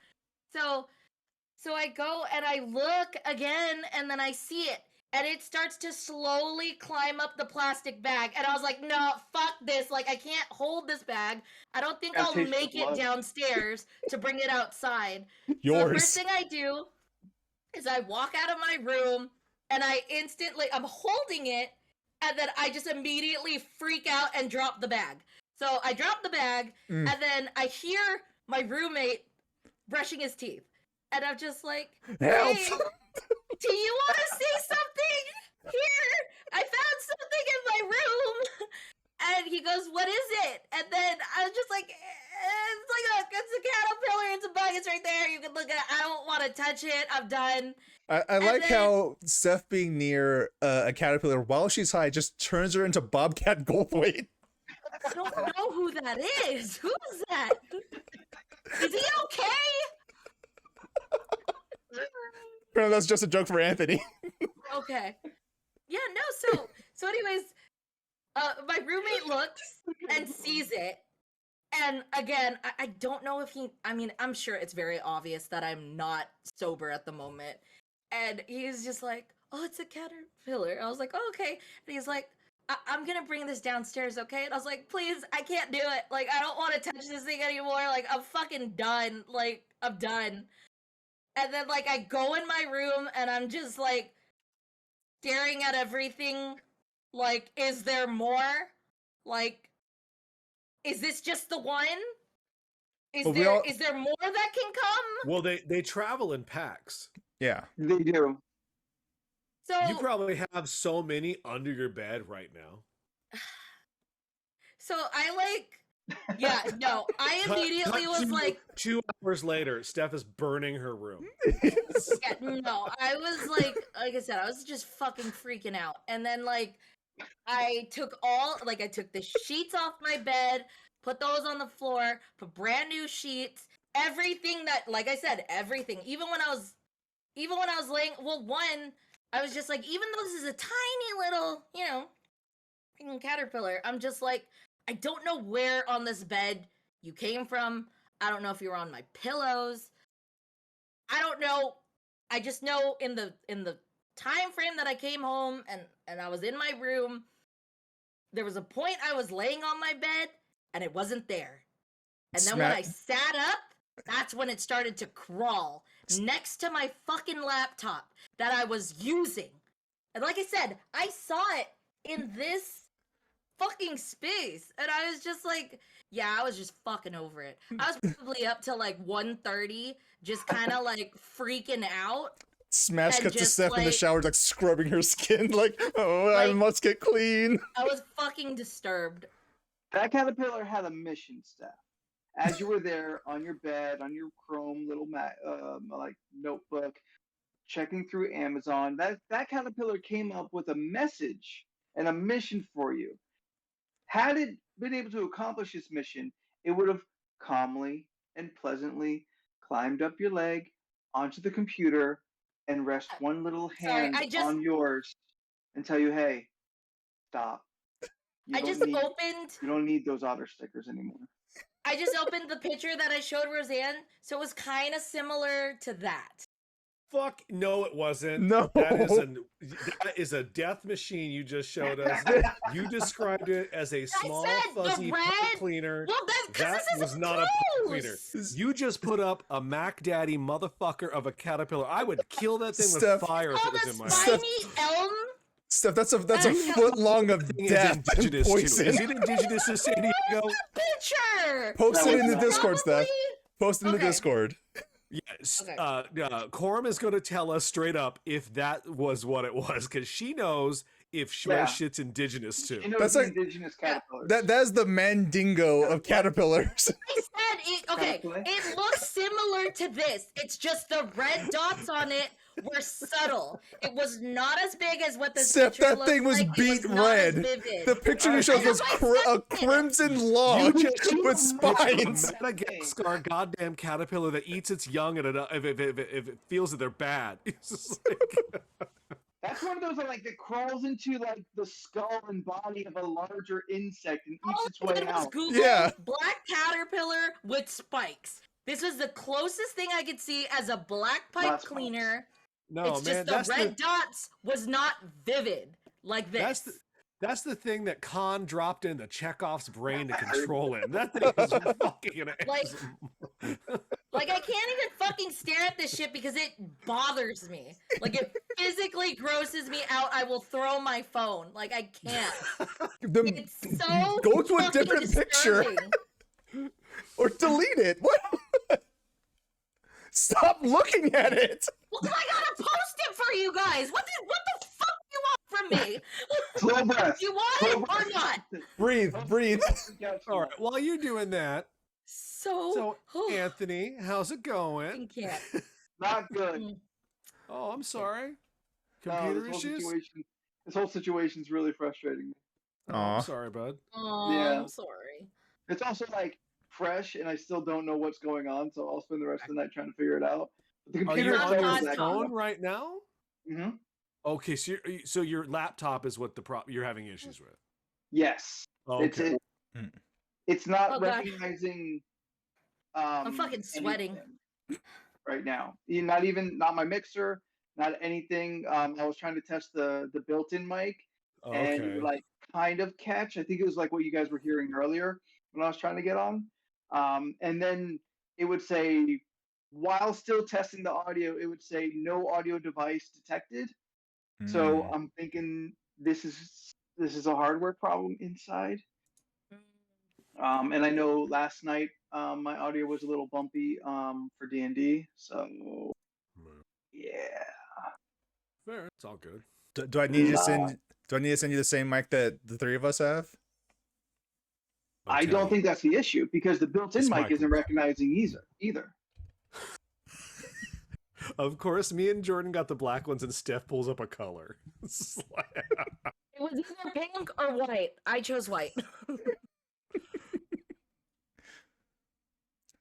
So I go and I look again, and then I see it, and it starts to slowly climb up the plastic bag, and I was like, no, fuck this. Like, I can't hold this bag. I don't think Gotta I'll taste the make it blood. downstairs to bring it outside. So the Yours. first thing I do is I walk out of my room, and I instantly, I'm holding it, and then I just immediately freak out and drop the bag. So I drop the bag, Mm. and then I hear my roommate brushing his teeth. And I'm just like, Help! hey, do you want to see something? Here, I found something in my room. And he goes, what is it? And then I was just like, it's a caterpillar. It's a bug. It's right there. You can look at it. I don't want to touch it. I'm done. I like then- how Steph being near a caterpillar while she's high just turns her into Bobcat Goldthwait. I don't know who that is. Who's that? Is he okay? Apparently that's just a joke for Anthony. Okay. Yeah, no, so anyways, my roommate looks and sees it. And again, I don't know if I'm sure it's very obvious that I'm not sober at the moment. And he's just like, oh, it's a caterpillar. I was like, oh, okay. And he's like, I'm gonna bring this downstairs, okay? And I was like, please, I can't do it. Like, I don't want to touch this thing anymore. Like, I'm fucking done. Like, I'm done. And then, like, I go in my room and I'm just, like, staring at everything. Like, is there more? Like, is this just the one? Is Well, we there all- is there more that can come? Well, they travel in packs. Yeah. They do. So You probably have so many under your bed right now. so I like yeah, no. I immediately was like 2 hours later, Steph is burning her room. yeah, no, I was like I said, I was just fucking freaking out. And then like I took the sheets off my bed, put those on the floor, put brand new sheets, everything that, like I said, everything. Even when I was laying, well, one, I was just like, even though this is a tiny little, freaking caterpillar, I'm just like, I don't know where on this bed you came from. I don't know if you were on my pillows. I don't know. I just know in the time frame that I came home and I was in my room, there was a point I was laying on my bed and it wasn't there. And then when I sat up, that's when it started to crawl next to my fucking laptop that I was using. And like I said, I saw it in this fucking space. And I was just like, yeah, I was just fucking over it. I was probably up till like 1:30, just kind of like freaking out. Smash And cut to just, Steph in the like- shower, like scrubbing her skin, like, oh, I Like- must get clean. I was fucking disturbed. That caterpillar had a mission, Steph. As you were there on your bed, on your Chrome little like notebook, checking through Amazon, that caterpillar came up with a message and a mission for you. Had it been able to accomplish its mission, it would have calmly and pleasantly climbed up your leg onto the computer and rest one little Sorry, hand I just- on yours and tell you, hey, stop. You I don't just need- opened You don't need those otter stickers anymore. I just opened the picture that I showed Roseanne, so it was kind of similar to that. Fuck no, it wasn't. No. That is a death machine you just showed us. You described it as a small said the fuzzy red- pipe cleaner. Well, that's because That this was is not a pipe cleaner. gross. You just put up a Mac Daddy motherfucker of a caterpillar. I would kill that thing Steph- with fire if Oh, it was the in my Steph- spiny elm. Steph, that's a That foot long of thing is death and indigenous too. poison. Is it indigenous to San Diego? Picture. Post it in the Probably- Discord, Steph. Post it in the Okay. Discord. Yes. Okay. Corum is going to tell us straight up if that was what it was, because she knows if Yeah. shit's indigenous too. She knows That's the like- indigenous caterpillars. That's the mandingo of caterpillars. I said it. Okay, Exactly. it looks similar to this. It's just the red dots on it were subtle. It was not as big as what this Except picture that looks thing was like. beat It was not as red. vivid. The picture you showed was That's why I a said it. crimson log You with spines. A Madagascar goddamn caterpillar that eats its young and if it feels that they're bad. It's just like, That's one of those that crawls into like the skull and body of a larger insect and All eats its I way did was out. Google Yeah. black caterpillar with spikes. This was the closest thing I could see as a black pipe Not spikes. cleaner. no, It's man, just the red dots was not vivid like this. that's the thing that Khan dropped into Chekhov's brain to control him. That thing is fucking an Like- asshole. Like, I can't even fucking stare at this shit because it bothers me. Like, it physically grosses me out. I will throw my phone. Like, I can't. It's so Go to a fucking different picture. disturbing. Or delete it. What? Stop looking at it. Well, I gotta post it for you guys. What the fuck do you want from me? Slow breath. Do you want it or not? Breathe, breathe. All right, while you're doing that, So, so Anthony, how's it I going? can't. Not good. Oh, I'm sorry. No, Computer issues? This whole situation's really frustrating me. Oh, Aw. I'm sorry, bud. Oh, Yeah. I'm sorry. It's also fresh, and I still don't know what's going on, so I'll spend the rest of the night trying to figure it out. But the Are computer you not on itself your is not acting phone up. right now? Mhm. Okay, so your laptop is what you're having issues with. Yes. Oh, It's okay. it's not Oh, God. recognizing. I'm fucking sweating. anything right now. Not my mixer, not anything. I was trying to test the built-in mic, and it Okay. would, kind of catch. I think it was like what you guys were hearing earlier when I was trying to get on. And then it would say, while still testing the audio, it would say no audio device detected. So I'm thinking this is a hardware problem inside. And I know last night my audio was a little bumpy for D&D. So yeah. Fair, it's all good. Do I need to send? Do I need to send you the same mic that the three of us have? I don't think that's the issue because the built-in This mic mic isn't will- recognizing either. Of course, me and Jordan got the black ones, and Steph pulls up a color. It's like- It was either pink or white. I chose white.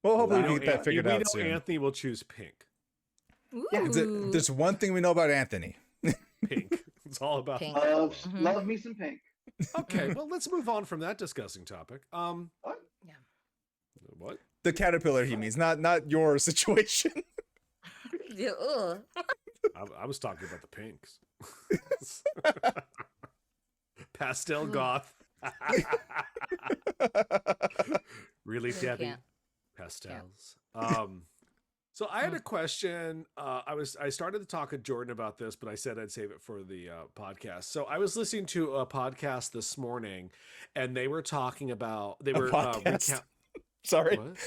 Well, hopefully We we know get that Anthony- figured we out know soon. Anthony will choose pink. Yeah, Ooh. There's one thing we know about Anthony. Pink. It's all about Pink. pink. Love me some pink. Okay, well, let's move on from that disgusting topic. What? Yeah. What? The caterpillar he means, not your situation. Yeah, ugh. I was talking about the pinks. Pastel goth. Really, I Debbie? can't. Pastels. So I had a question. I started to talk to Jordan about this, but I said I'd save it for the podcast. So I was listening to a podcast this morning, and they were talking about podcast? Sorry, What?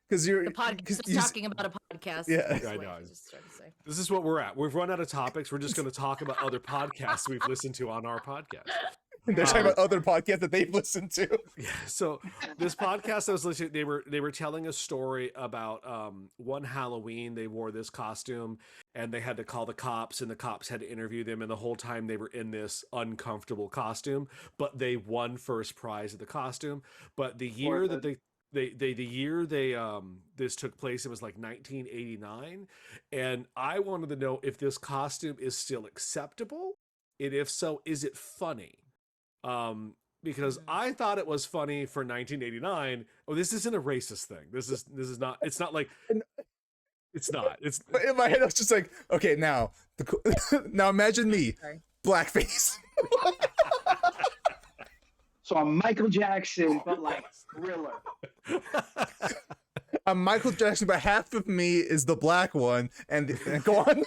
because you're The podcast 'cause was you- talking about a podcast. Yeah. That's I what know. just tried to say. This is what we're at. We've run out of topics. We're just going to talk about other podcasts we've listened to on our podcast. they're talking about other podcasts that they've listened to. Yeah. So this podcast I was listening, they were telling a story about one Halloween they wore this costume and they had to call the cops and the cops had to interview them, and the whole time they were in this uncomfortable costume, but they won first prize of the costume. But the year that this took place, it was like 1989, and I wanted to know if this costume is still acceptable, and if so, is it funny? Because I thought it was funny for 1989. Oh, this isn't a racist thing. This is not. It's not like. It's not. It's But in my head, I was just like, okay, now now imagine me, Sorry. blackface. So I'm Michael Jackson, but Thriller. I'm Michael Jackson, but half of me is the black one, and go on.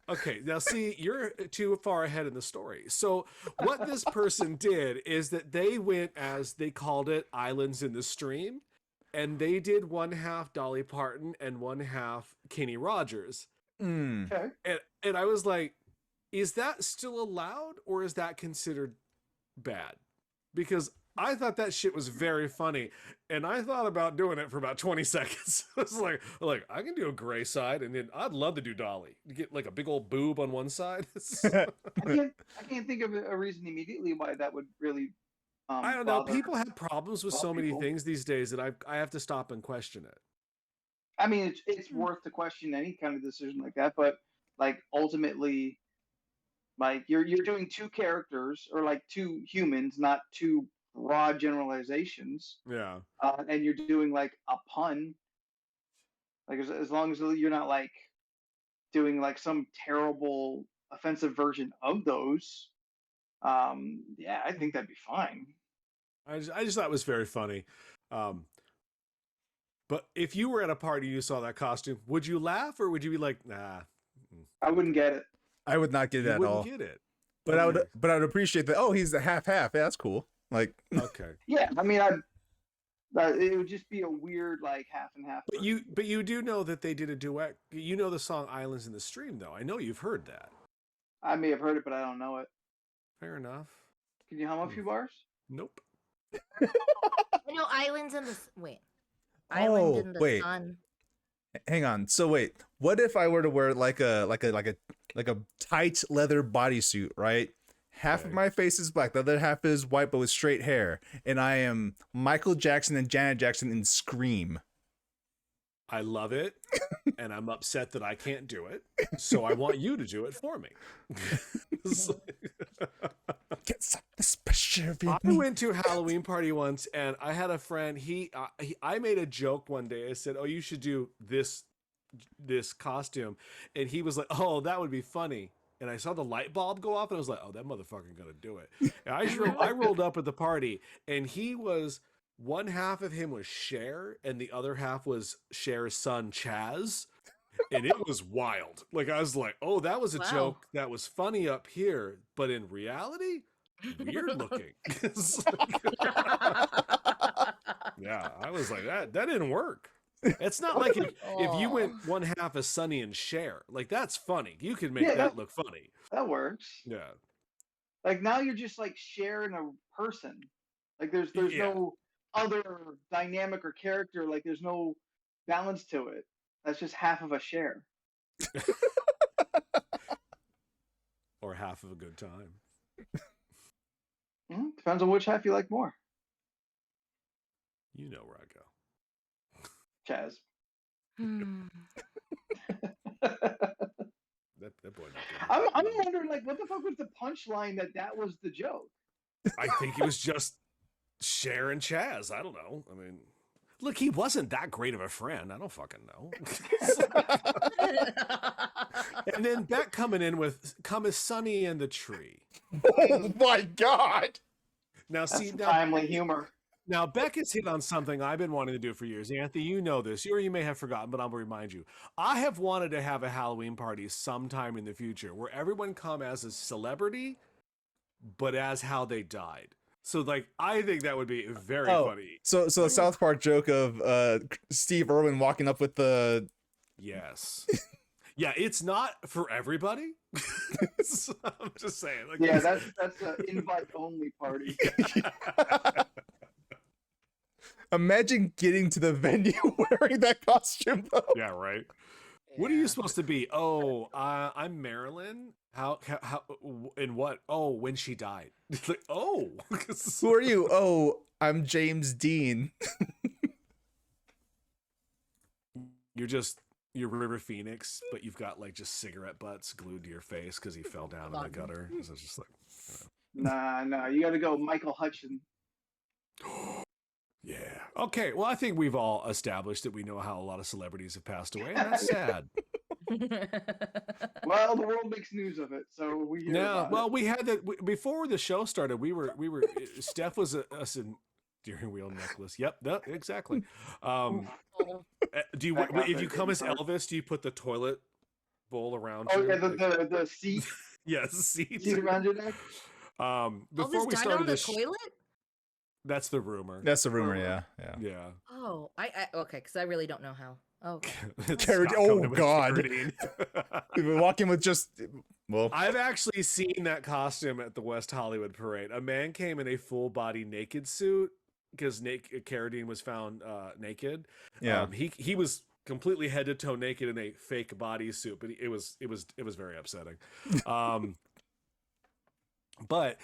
Okay, now see, you're too far ahead in the story. So what this person did is that they went, as they called it, Islands in the Stream, and they did one half Dolly Parton and one half Kenny Rogers. Mm. Okay. And I was like, is that still allowed or is that considered bad? Because I thought that shit was very funny, and I thought about doing it for about 20 seconds. I was like I can do a gray side, and then I'd love to do dolly. You get like a big old boob on one side. I can't think of a reason immediately why that would really I don't know. bother People have problems with so many people. things these days that I have to stop and question it. I mean, it's worth to question any kind of decision like that, but like ultimately, like you're doing two characters or like two humans, not two broad generalizations, Yeah. and you're doing like a pun. Like as long as you're not like doing like some terrible offensive version of those, yeah, I think that'd be fine. I just thought it was very funny. But if you were at a party and you saw that costume, would you laugh or would you be like, nah? I wouldn't get it. I would not get it You at wouldn't all. get it. But I would appreciate that. Oh, he's a half. Yeah, that's cool. Like, Okay. Yeah, I mean, it would just be a weird like half and half. But you do know that they did a duet. You know the song "Islands in the Stream," though. I know you've heard that. I may have heard it, but I don't know it. Fair enough. Can you hum a few bars? Nope. I know islands in the wait. Island in the wait. sun. hang on. So wait, what if I were to wear like a tight leather bodysuit, right? Half of Okay. my face is black, the other half is white, but with straight hair, and I am Michael Jackson and Janet Jackson in Scream. I love it, and I'm upset that I can't do it. So I want you to do it for me. Get some this pressure I in me. went to a Halloween party once, and I had a friend. I made a joke one day. I said, "Oh, you should do this costume," and he was like, "Oh, that would be funny." And I saw the light bulb go off, and I was like, "Oh, that motherfucker gonna do it." And I rolled up at the party, and he was. One half of him was Cher, and the other half was Cher's son, Chaz. And it was wild. Like, I was like, oh, that was a Wow. joke that was funny up here, but in reality, weird looking. Yeah, I was like, that didn't work. It's not like if you went one half as Sonny and Cher. Like, that's funny. You could make that look funny. That works. Yeah. Like now you're just like sharing a person. Like there's Yeah. no other dynamic or character. Like there's no balance to it. That's just half of a share. Or half of a good time. Depends on which half you like more. You know where I go. Chaz. Hmm. That boy. I'm wondering like what the fuck was the punchline that was the joke? I think it was just Cher and Chaz. I don't know. I mean, look, he wasn't that great of a friend. I don't fucking know. And then Beck coming in with "Come as Sunny and the Tree." Oh my god! Now, That's see, some now, timely humor. now Beck has hit on something I've been wanting to do for years. Anthony, you know this, or you may have forgotten, but I'll remind you. I have wanted to have a Halloween party sometime in the future where everyone come as a celebrity, but as how they died. So, like, I think that would be very funny. So the South Park joke of Steve Irwin walking up with the Yes. Yeah, it's not for everybody. So I'm just saying. Like, Yeah, that's an invite only party. Imagine getting to the venue wearing that costume though. yeah, right. What are you supposed to be? Oh, I'm Marilyn. How and what? Oh, when she died. Like, oh. Who are you? Oh, I'm James Dean. You're River Phoenix, but you've got like just cigarette butts glued to your face because he fell down in the gutter. So it's just like, Nah, you got to go Michael Hutchins. yeah. Okay. Well, I think we've all established that we know how a lot of celebrities have passed away, and that's sad. Well, the world makes news of it, so we hear No, about well, it. we had that before the show started. We were Steph was us in steering wheel necklace. Yep, no, exactly. Do you That got if you very come as hard. Elvis, do you put the toilet bowl around Oh you? yeah, Like- the seat yes, seat. around your neck. Before Elvis we died started on the this, toilet? that's the rumor. That's the rumor, yeah. Yeah. Oh, I okay, because I really don't know how. Oh, It's Carradine- Scott oh, coming with God. Carradine. We've been walking with just well. I've actually seen that costume at the West Hollywood Parade. A man came in a full body naked suit because Carradine was found naked. Yeah. He was completely head to toe naked in a fake bodysuit, but it was very upsetting. But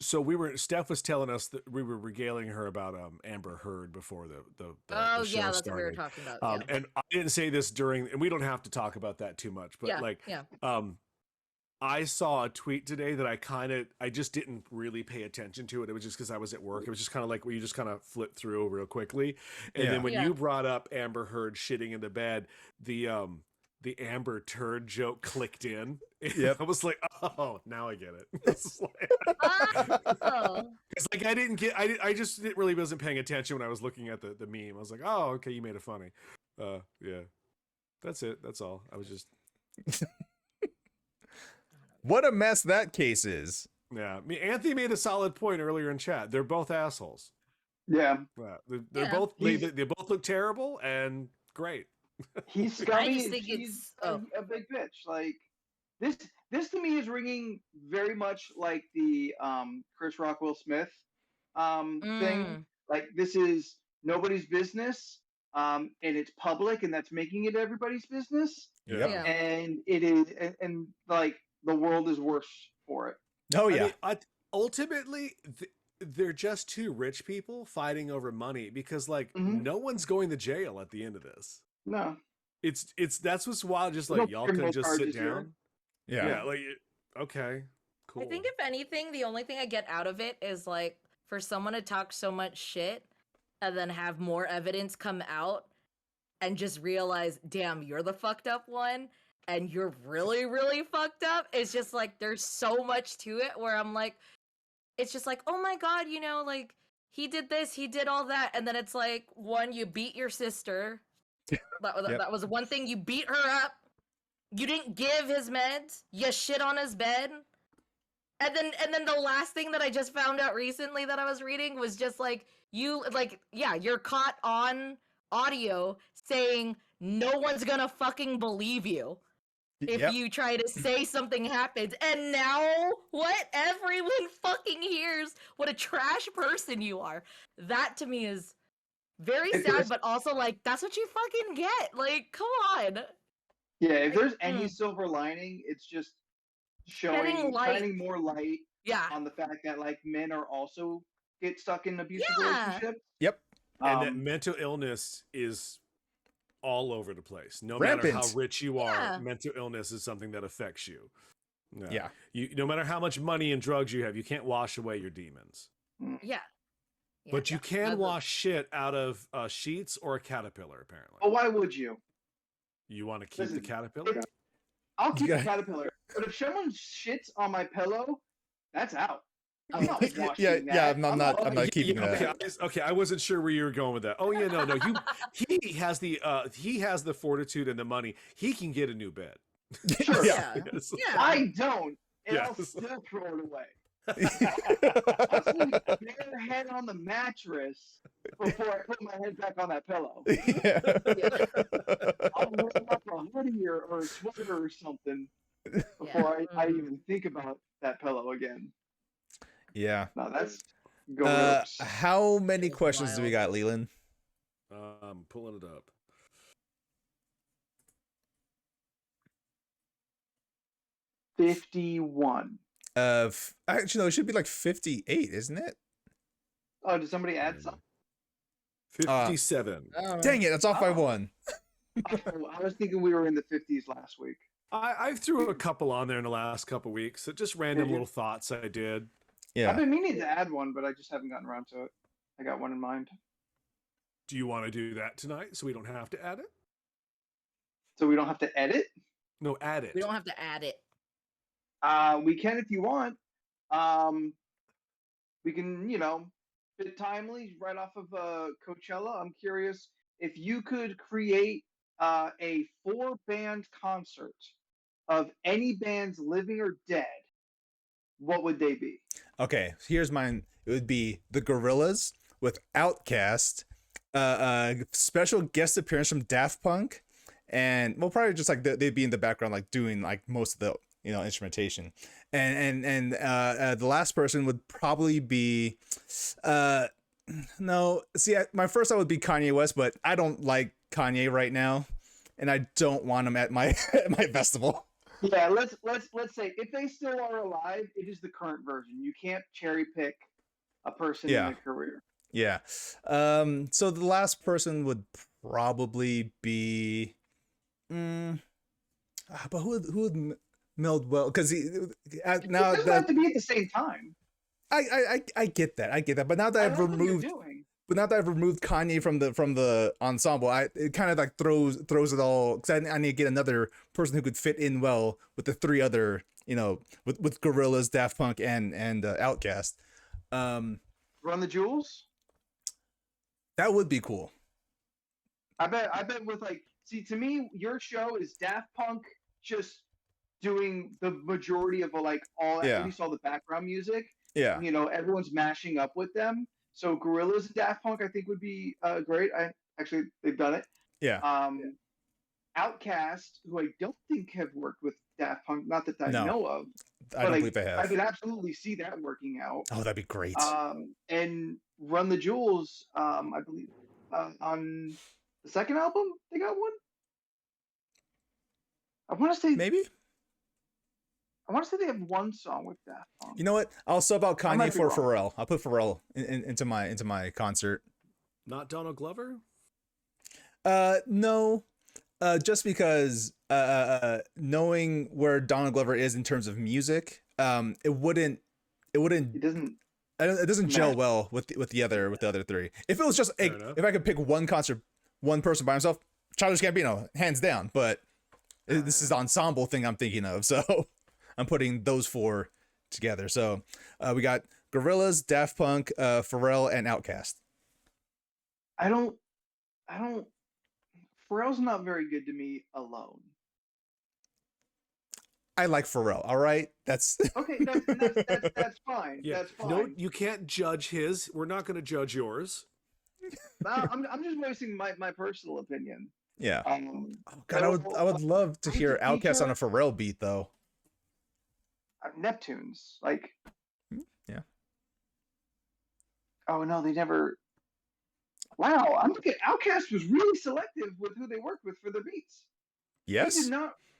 so Steph was telling us that we were regaling her about Amber Heard before the oh show yeah, that's started. what we were talking about. Yeah. And I didn't say this during, and we don't have to talk about that too much, but Yeah. I saw a tweet today that I just didn't really pay attention to it. It was just because I was at work. It was just kind of like where you just kind of flip through real quickly. And then when Yeah. you brought up Amber Heard shitting in the bed, the Amber turd joke clicked in. Yep. I was like, oh, now I get it. It's like, Oh. it's like I just wasn't paying attention when I was looking at the meme. I was like, oh, okay, you made it funny. Yeah. That's it. That's all. I was just What a mess that case is. yeah. I mean, Anthony made a solid point earlier in chat. They're both assholes. Yeah, Yeah, they're Yeah. both they both look terrible and great. he's scummy. just And think she's it's- a big bitch. Like this to me is ringing very much like the Chris Rock Will Smith thing. Mm. Like this is nobody's business, and it's public, and that's making it everybody's business. Yep. Yeah. And it is, and like the world is worse for it. Oh I yeah. mean, ultimately, they're just two rich people fighting over money because like Mhm. no one's going to jail at the end of this. No, It's that's what's wild. Just No like y'all criminal could just sit charges here. down. Yeah. Yeah. Like okay, cool. I think if anything, the only thing I get out of it is like for someone to talk so much shit and then have more evidence come out and just realize, damn, you're the fucked up one and you're really, really fucked up. It's just like there's so much to it where I'm like, it's just like, oh my god, you know, like he did this, he did all that, and then it's like, one, you beat your sister. That was one thing. You beat her up. You didn't give his meds. You shit on his bed. And then the last thing that I just found out recently that I was reading was just like you're caught on audio saying no one's gonna fucking believe you if Yep. you try to say something happens. And now what? Everyone fucking hears what a trash person you are. That to me is very If sad, there's- but also like that's what you fucking get. Like, come on. yeah. If there's any Mm. silver lining, it's just Shedding light. shining more light Yeah. on the fact that like men are also get stuck in abusive Yeah. relationships. Yep. And that Um, mental illness is all over the place. No matter how Rampant. rich you Yeah. are, mental illness is something that affects you. Yeah. No matter how much money and drugs you have, you can't wash away your demons. Yeah. But you can That's- wash shit out of sheets or a caterpillar, apparently. but why would you? You want to keep Listen, the caterpillar? I'll keep Yeah. the caterpillar, but if someone shits on my pillow, that's out. I'm not Yeah, washing yeah, that. I'm not keeping that. Okay, I wasn't sure where you were going with that. Oh yeah, no. He has the fortitude and the money. He can get a new bed. Sure. Yeah. Yes. Yeah. I don't, and I'll Yes. still throw it away. I'll sleep bare head on the mattress before I put my head back on that pillow. I'll roll up a hoodie or a sweater or something before I even think about that pillow again. Yeah. No, that's gross. How many It's questions do we got, Leland? I'm pulling it up. 51. Actually, no, it should be like 58, isn't it? Oh, did somebody add something? 57. Dang it, that's off by Oh. one. Oh, I was thinking we were in the 50s last week. I threw a couple on there in the last couple weeks. So just random Did you? little thoughts I did. I've Yeah. been meaning to add one, but I just haven't gotten around to it. I got one in mind. Do you want to do that tonight so we don't have to add it? So we don't have to edit? No, add it. We don't have to add it. We can if you want. We can, fit timely right off of Coachella. I'm curious if you could create a 4-band concert of any bands living or dead, what would they be? Okay, here's mine. It would be the Gorillas with Outkast, special guest appearance from Daft Punk, and well, probably just like they'd be in the background, like doing like most of the instrumentation, and the last person would probably be, no, see, my first thought would be Kanye West, but I don't like Kanye right now, and I don't want him at my at my festival. Yeah, let's say if they still are alive, it is the current version. You can't cherry pick a person in Yeah. their career. Yeah. So the last person would probably be, but who would meld well? Because now It doesn't have that to be at the same time. I get that, but now that I've I like what you're removed, doing. but now that I've removed Kanye from the ensemble, it kind of like throws it all. Because I need to get another person who could fit in well with the three other, with Gorillaz, Daft Punk, and Outkast. Run the Jewels. That would be cool. I bet with like, see, to me, your show is Daft Punk just doing the majority of at least all the background music. Yeah. Everyone's mashing up with them. So Gorillaz and Daft Punk, I think, would be great. They've done it. Yeah. Outkast, who I don't think have worked with Daft Punk, not that I No. know of. I don't believe they have. I could absolutely see that working out. Oh, that'd be great. And Run the Jewels, I believe, on the second album, they got one. I want to say Maybe. I want to say they have one song with Daft Punk. You know what? I'll sub out Kanye for wrong. Pharrell. I'll put Pharrell into my concert. Not Donald Glover? No. Just because knowing where Donald Glover is in terms of music, it wouldn't It doesn't. it doesn't gel match. well with the other three. If it was just Fair enough. if I could pick one person by himself, Childish Gambino, hands down. But this is the ensemble thing I'm thinking of, so I'm putting those four together. So we got Gorillaz, Daft Punk, Pharrell, and Outkast. I don't. Pharrell's not very good to me alone. I like Pharrell. All right, that's Okay, that's fine. Yeah. That's fine. No, you can't judge his. We're not going to judge yours. I'm just voicing my personal opinion. yeah. Oh God, I would love to hear Outkast on a Pharrell beat though. Neptunes, like. Yeah. Oh no, they never. Wow, I'm looking. Outkast was really selective with who they worked with for their beats. Yes,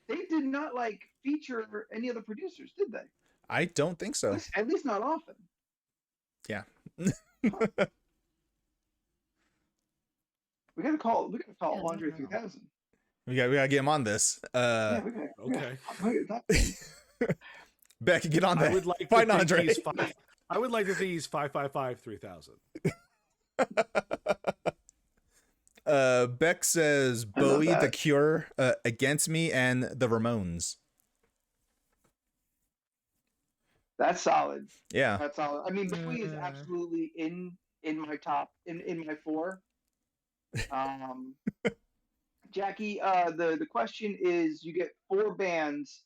They did not like feature any other producers, did they? I don't think so. At least not often. Yeah. We gotta call Yeah, Andre definitely. 3000. we gotta get him on this. Yeah, we gotta, Okay. Becky, get on that. I would like Find to Andre. I would like to think he's 555-3000. Beck says I love Bowie, The that. Cure, Against Me, and the Ramones. That's solid. Yeah. That's solid. I mean, Bowie is absolutely in my top in my four. Jackie, the question is: you get 4 bands,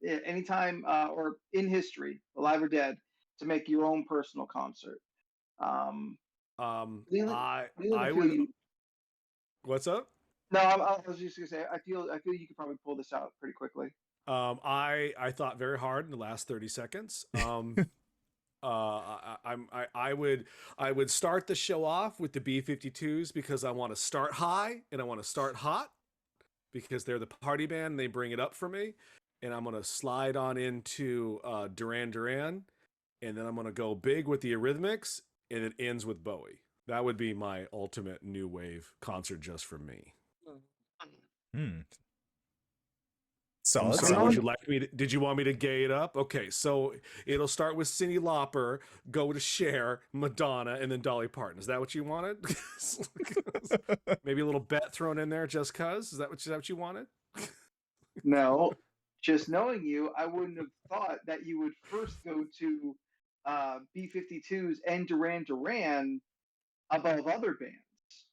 anytime or in history, alive or dead, to make your own personal concert. Leland, I feel would. you. What's up? No, I was just gonna say, I feel you could probably pull this out pretty quickly. I thought very hard in the last 30 seconds. I would start the show off with the B-52s because I want to start high and I want to start hot because they're the party band and they bring it up for me. And I'm gonna slide on into Duran Duran, and then I'm gonna go big with the Eurythmics, and it ends with Bowie. That would be my ultimate new wave concert just for me. Solid. So solid. would you like me to, did you want me to gay it up? Okay, so it'll start with Cyndi Lauper, go to Cher, Madonna, and then Dolly Parton. Is that what you wanted? Maybe a little bet thrown in there just cuz? Is that what you wanted? No, just knowing you, I wouldn't have thought that you would first go to B-52s and Duran Duran above other bands.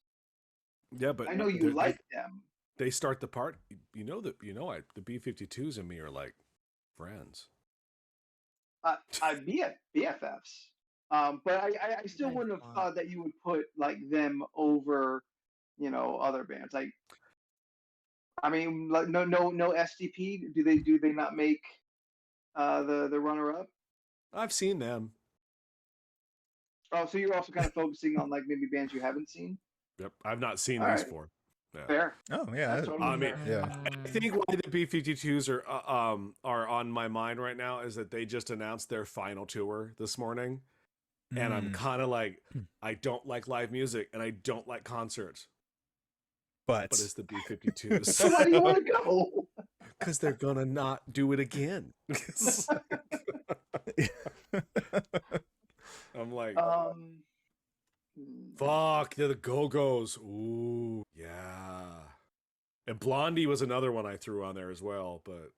Yeah, but I know you like them. They start the part. The B-52s and me are like friends. I'd be at BFFs. But I still wouldn't have thought that you would put like them over, other bands. Like I mean, like no SDP. Do they not make the runner up? I've seen them. Oh, so you're also kind of focusing on like maybe bands you haven't seen. Yep, I've not seen All these right. four. Yeah. Fair. Oh yeah, That's totally I mean, fair. yeah. I think why the B-52s are on my mind right now is that they just announced their final tour this morning, and I'm Mm, kind of like, I don't like live music and I don't like concerts, but but it's the B-52s. So why do you want to go? Because they're gonna not do it again. I'm like, Hmm. fuck, they're the Go-Go's. Ooh, yeah. And Blondie was another one I threw on there as well, but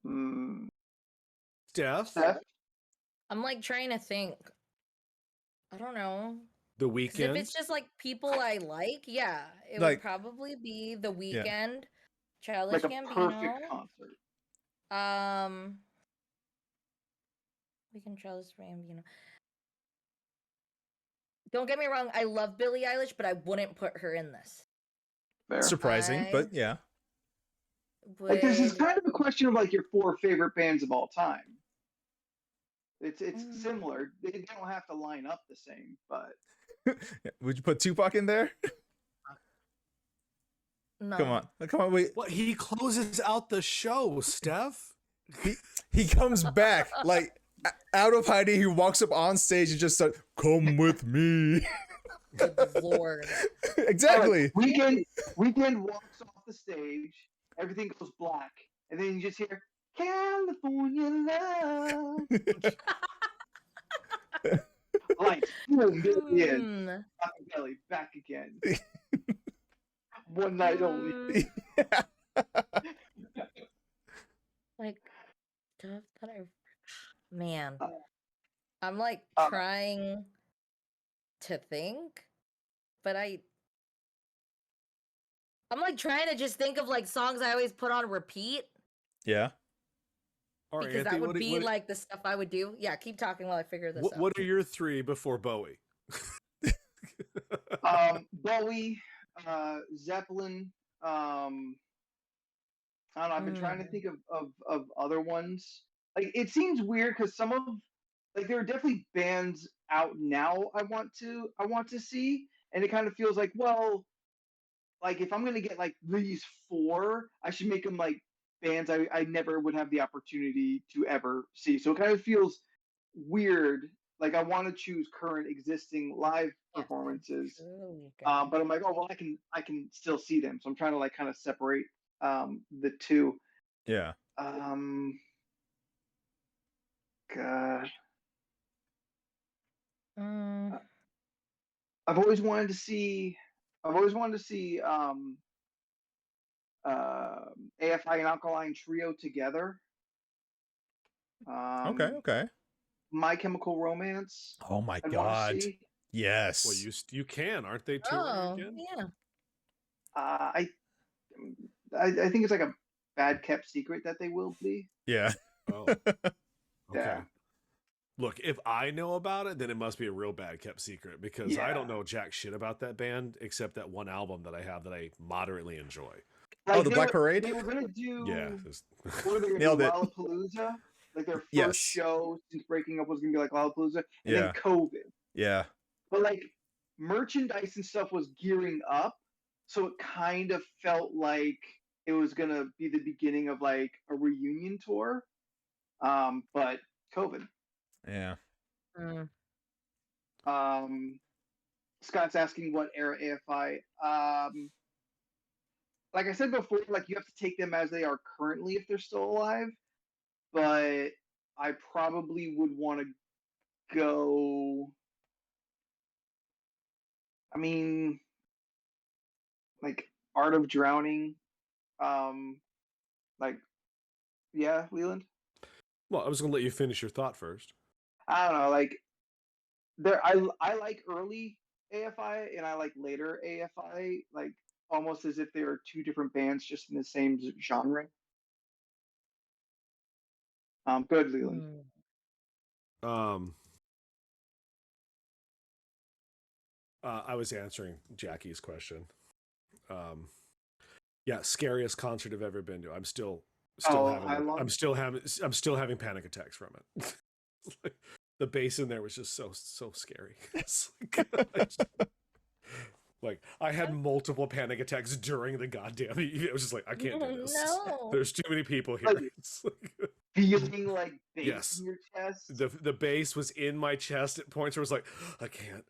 Hmm. Steph, Steph? I'm like trying to think. I don't know. The 'Cause if Weeknd. it's just like people I like, yeah, it Like- would probably be The Yeah. Weeknd, Childish Like a perfect Gambino. concert. Weeknd, Childish Gambino. Don't get me wrong, I love Billie Eilish, but I wouldn't put her in this. Fair. surprising, I but yeah. Like this is would- kind of a question of like your 4 favorite bands of all time. It's Mm. similar. They don't have to line up the same, but Would you put Tupac in there? No. Come on, wait. What? He closes out the show, Steph. He comes back like out of hiding. He walks up on stage and just starts, "Come with me." Good Lord. Exactly. Weekend walks off the stage, everything goes black, and then you just hear California Love. Lights, boom, there he is. Hmm. Belly, back again. One night only. Like stuff that I man. Uh, I'm like uh, trying to think, but I'm like trying to just think of like songs I always put on repeat Yeah. All right, because Anthony, that would be like the stuff I would do. Yeah, keep talking while I figure this out. what are your 3 before Bowie? Bowie, Zeppelin. I don't know. I've been trying to think of other ones. Like it seems weird because some of like there are definitely bands out now I want to see, and it kind of feels like well, like if I'm gonna get like these 4, I should make them like bands I never would have the opportunity to ever see. So it kind of feels weird. Like I want to choose current existing live Yes, performances, truly but I'm like, oh well, I can still see them. So I'm trying to like kind of separate the two. Yeah. God, Mm, I've always wanted to see. I've always wanted to see AFI and Alkaline Trio together. Okay. Okay. My Chemical Romance. Oh my I'd want to God. see. Yes. Well, you can, aren't they touring oh, again? yeah. I I think it's like a bad kept secret that they will be. Yeah. Oh, okay. Yeah. Look, if I know about it, then it must be a real bad kept secret because I don't Yeah. know jack shit about that band except that one album that I have that I moderately enjoy. Oh, the they Black Parade? They were gonna do. Yeah. What are they gonna Nailed do? it. Lollapalooza. Like their first Yes. show since breaking up was gonna be like Lollapalooza, and Yeah. then COVID. Yeah. But like merchandise and stuff was gearing up, so it kind of felt like it was gonna be the beginning of like a reunion tour. But COVID. Yeah. Mm. Scott's asking what era AFI. Like I said before, like you have to take them as they are currently if they're still alive. But I probably would want to go. I mean, like Art of Drowning. Like yeah, Leland. Well, I was going to let you finish your thought first. I don't know. Like there, I like early AFI and I like later AFI. Like almost as if they were 2 different bands just in the same genre. Good, Leland. Mm. I was answering Jackie's question. Yeah, scariest concert I've ever been to. I'm still I still having panic attacks from it. Like, the bass in there was just so scary. It's like I had multiple panic attacks during the goddamn. It was just like I can't do this. No. There's too many people here. Like- It's like, feeling like bass Yes. in your chest. the bass was in my chest at points where it was like I can't.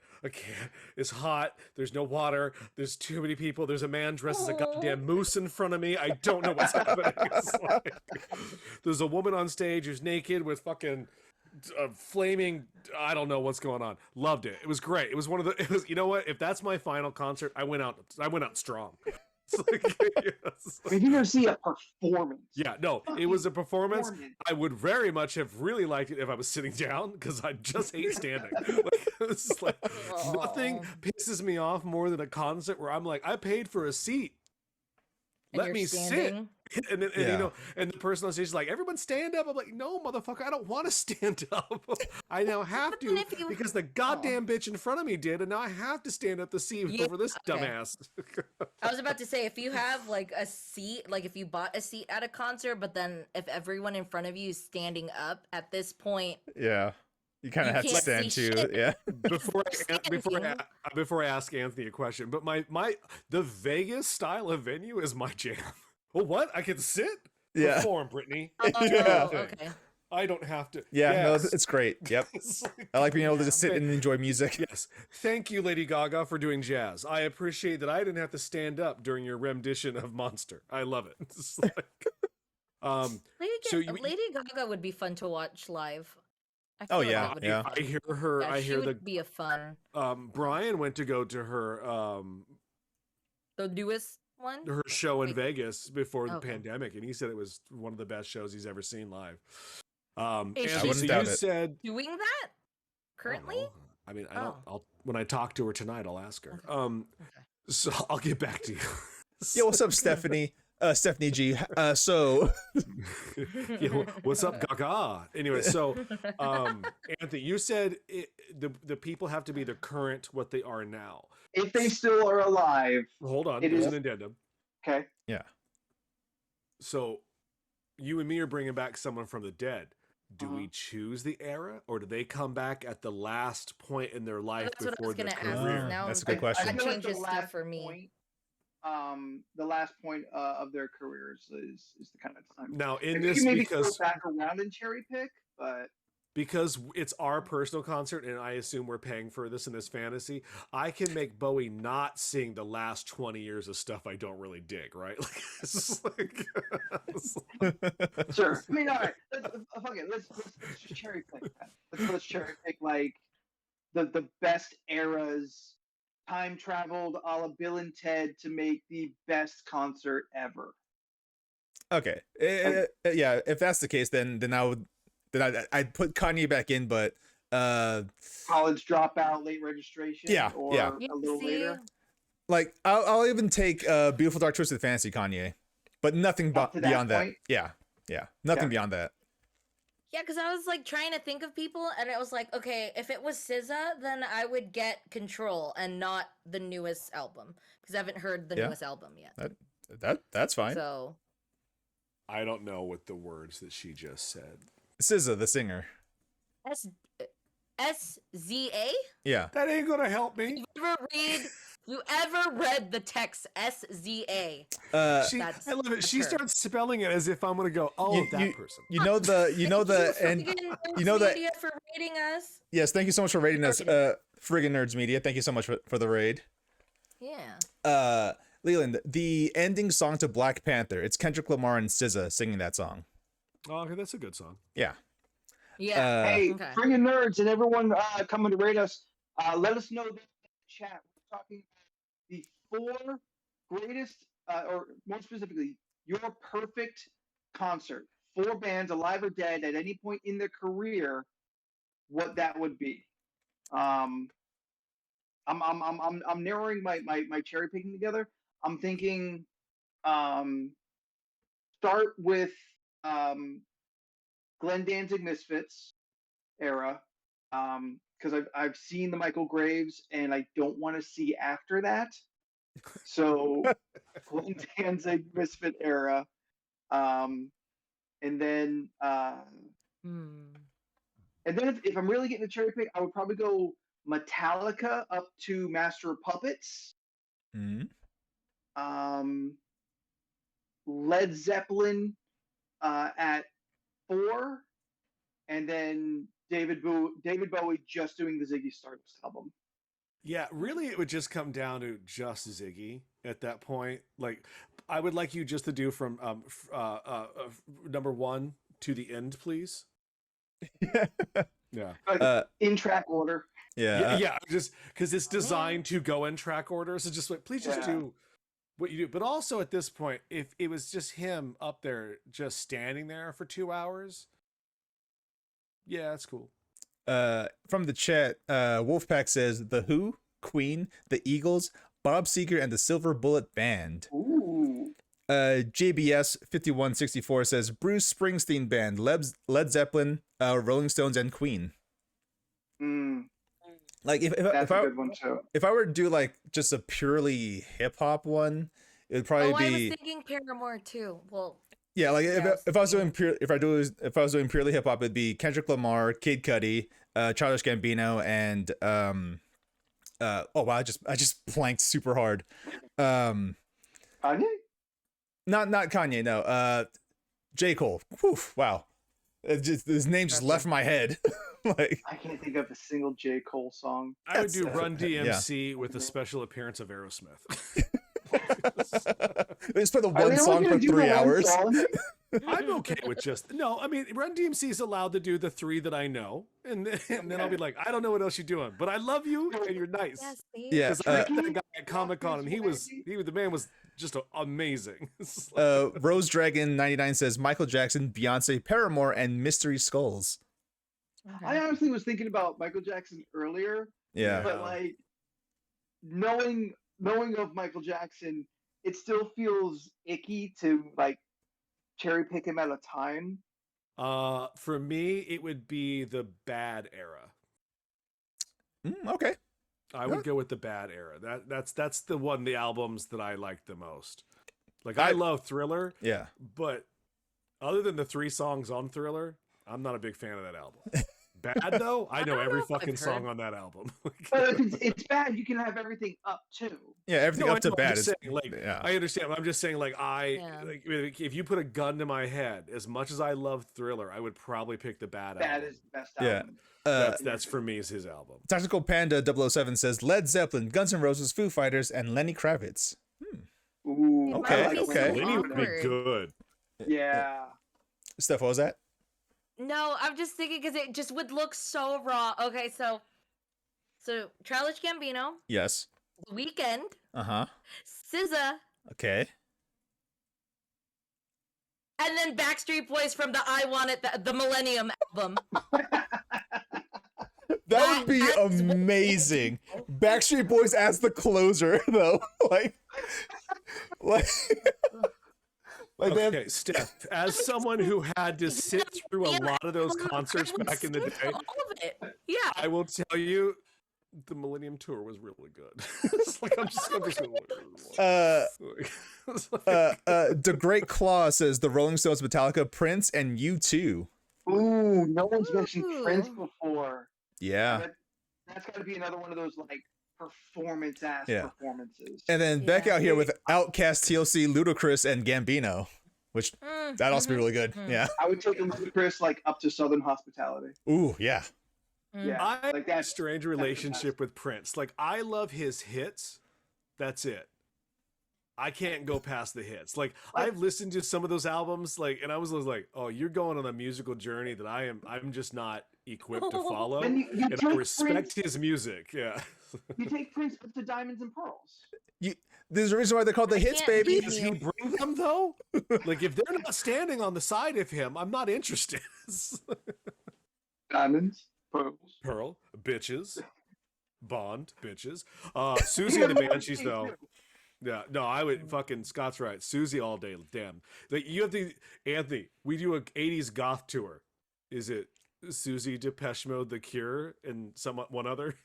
It's hot. There's no water. There's too many people. There's a man dressed as a goddamn moose in front of me. I don't know what's happening. It's like, there's a woman on stage who's naked with fucking flaming. I don't know what's going on. Loved it. It was great. It was one of the. It was. You know what? If that's my final concert, I went out strong. It's like, yes. I mean, you're gonna see a performance. Yeah, no, it was a performance. I would very much have really liked it if I was sitting down because I just hate standing. Like, it's like nothing pisses me off more than a concert where I'm like, I paid for a seat. And Let you're me sit. standing. And then, Yeah. you know, and the person on stage is like, everyone stand up. I'm like, no, motherfucker, I don't want to stand up. I now have But then to if you- because the goddamn bitch in front of me did, and now I have to stand up to see Yeah, over this okay. dumbass. I was about to say, if you have like a seat, like if you bought a seat at a concert, but then if everyone in front of you is standing up at this point, Yeah. You kind You of have to can't stand see too. shit. Yeah. Before I ask Anthony a question, but the Vegas style of venue is my jam. Well, what? I can sit? Yeah. Perform, Brittany. oh, Yeah. okay. I don't have to. Yeah. No, Yes. it's great. Yep. It's like- I like being able to just sit Yeah. and enjoy music. Yes. Thank you, Lady Gaga, for doing jazz. I appreciate that I didn't have to stand up during your rendition of Monster. I love it. It's like, Lady Gaga would be fun to watch live. I Oh, feel like yeah, that would be yeah. fun. I hear her. Yeah, I she hear would be a fun. Brian went to go to her The newest one. show in Like- Vegas before the Okay. pandemic, and he said it was one of the best shows he's ever seen live. Is Anthony, she- I wouldn't so doubt you it. said Doing that I don't currently? know. I mean, I don't. Oh. I'll when I talk to her tonight, I'll ask her. Okay. So I'll get back to you. Yeah. What's up, Stephanie? Stephanie G. So Yeah, what's up, Gaga? Anyway, so Anthony, you said the people have to be the current what they are now. If they still are alive, Hold on, It there's is- an addendum. okay. So you and me are bringing back someone from the dead. Do Uh-huh. we choose the era, or do they come back at the last point in their life That's what I before was their gonna ask. career? Oh, Now that's a that good question. That feel like changes the stuff last for me. point, the last point of their careers is the kind of time. Now, in You this, can maybe because throw back around and cherry pick, but it's our personal concert, and I assume we're paying for this in this fantasy, I can make Bowie not sing the last 20 years of stuff I don't really dig, right? Like, it's just like, sure. I mean, all right. Fuck it. Let's just cherry pick that. Let's cherry pick like the best eras, time traveled, a la Bill and Ted to make the best concert ever. okay. Yeah. If that's the case, then I'd put Kanye back in, but College dropout, late registration, Yeah, or yeah. a little later. like I'll even take Beautiful Dark Twisted Fantasy Kanye, but nothing Up to that beyond that. point? Yeah. Nothing Okay. beyond that. Yeah, because I was like trying to think of people, and it was like, okay, if it was SZA, then I would get Control and not the newest album because I haven't heard the Yeah. newest album yet. That's fine. So I don't know what the words that she just said. SZA, the singer. SZA. Yeah. That ain't gonna help me. You ever read the text SZA? She, That's- I love it. that's She her. starts spelling it as if I'm gonna go, oh, that person. You know the and you know the media for rating us. yes. Thank you so much for rating us. Friggin' Nerds Media. Thank you so much for the raid. Yeah. Leland, the ending song to Black Panther. It's Kendrick Lamar and SZA singing that song. Oh, okay, that's a good song. Yeah. Yeah. Hey, Okay. friggin' nerds and everyone coming to rate us. Let us know in the chat. We're talking about the 4 greatest, or more specifically, your perfect concert. 4 bands, alive or dead, at any point in their career. What that would be. I'm narrowing my cherry picking together. I'm thinking, start with Glenn Danzig Misfits era, because I've seen the Michael Graves and I don't want to see after that. So Glenn Danzig, Misfit era. And then Hmm. if I'm really getting a cherry pick, I would probably go Metallica up to Master of Puppets. Mhm. Led Zeppelin at 4, and then David Bowie just doing the Ziggy Stardust album. Yeah, really, it would just come down to just Ziggy at that point. Like, I would like you just to do from number 1 to the end, please. Yeah. Like, in track order. Yeah, just because it's designed to go in track order. So just like, please just Yeah. do what you do. But also at this point, if it was just him up there, just standing there for 2 hours, yeah, that's cool. From the chat, Wolfpack says The Who, Queen, The Eagles, Bob Seger, and the Silver Bullet Band. Ooh. JBS 5164 says Bruce Springsteen Band, Led Zeppelin, Rolling Stones, and Queen. Like That's a good one too. if I were to do like just a purely hip hop one, it would probably I was be thinking Paramore too. Well, yeah. Like yeah, if I was doing if I was doing purely hip hop, it'd be Kendrick Lamar, Kid Cudi, Childish Gambino, and oh wow, I just blanked super hard. Kanye? Not Kanye, no. J. Cole. Whew, wow. His name just left my head. Like I can't think of a single J. Cole song. I would do That's- Run DMC with a special appearance of Aerosmith. just play the Are one they song only for gonna do the 3 one hours. song? I'm okay with just no. I mean, Run DMC is allowed to do the 3 that I know, and then I'll be like, I don't know what else you're doing, but I love you and you're nice. yes, Yeah, Because I met that guy at Comic Con, and he the man was just amazing. It's like- Rose Dragon 99 says Michael Jackson, Beyonce, Paramore, and Mystery Skulls. I honestly was thinking about Michael Jackson earlier, Yeah. but like knowing of Michael Jackson, it still feels icky to like cherry pick him at a time. For me, it would be the Bad era. Okay. I would go with the Bad era. That's the one, the albums that I like the most. Like I- I love Thriller, Yeah. but other than the 3 songs on Thriller, I'm not a big fan of that album. Bad though, I know don't every know if I've fucking song heard. on that album. But if it's bad, you can have everything up too. Yeah, everything No, up to I know, I'm bad just is saying, like, yeah. I understand. But I'm just saying, like, Yeah. like, if you put a gun to my head, as much as I love Thriller, I would probably pick the Bad Bad album. is the best Yeah. album. That's for me is his album. Tactical Panda 007 says Led Zeppelin, Guns N' Roses, Foo Fighters, and Lenny Kravitz. Ooh, Okay, I like okay. Lenny. Lenny would be Awkward. good. Yeah. Steph, what was that? No, I'm just thinking because it just would look so raw. Okay, so Childish Gambino, Yes. The Weeknd, Uh-huh. SZA, Okay. and then Backstreet Boys from the I Want It, the Millennium album. That would be That's- amazing. Backstreet Boys as the closer, though. like they have, Okay, Steph, as someone who had to sit through a lot of those concerts I would back in the skip day, all of it. Yeah. I will tell you, the Millennium Tour was really good. It's like I'm just gonna The Great Claw says the Rolling Stones, Metallica, Prince, and U2. Ooh, no one's mentioned Prince Ooh. before. Yeah. That's got to be another one of those like performance ass Yeah. performances. And then back Yeah. out here with Outkast, TLC, Ludacris, and Gambino, which Mm, that'd also be mhm, really good. mhm. Yeah. I would take a Ludacris like up to Southern Hospitality. Ooh, yeah. Mm. Yeah, I have like a that's strange the best. relationship with Prince. Like I love his hits. That's it. I can't go past the hits. Like I've listened to some of those albums, like, and I was like, "Oh, you're going on a musical journey that I'm just not equipped to follow." And you And I take respect Prince, his music. Yeah. you take Prince up to Diamonds and Pearls. There's a reason why they're called the I hits, can't baby. beat Does he bring them though? Like if they're not standing on the side of him, I'm not interested. Diamonds, Pearls. Pearl, bitches, Bond, bitches. Susie and the Banshees though. Yeah, no, I would fucking Scott's right. Susie all day, damn. Like you have to, Anthony. We do a '80s goth tour. Is it Susie, Depeche Mode, The Cure, and one other?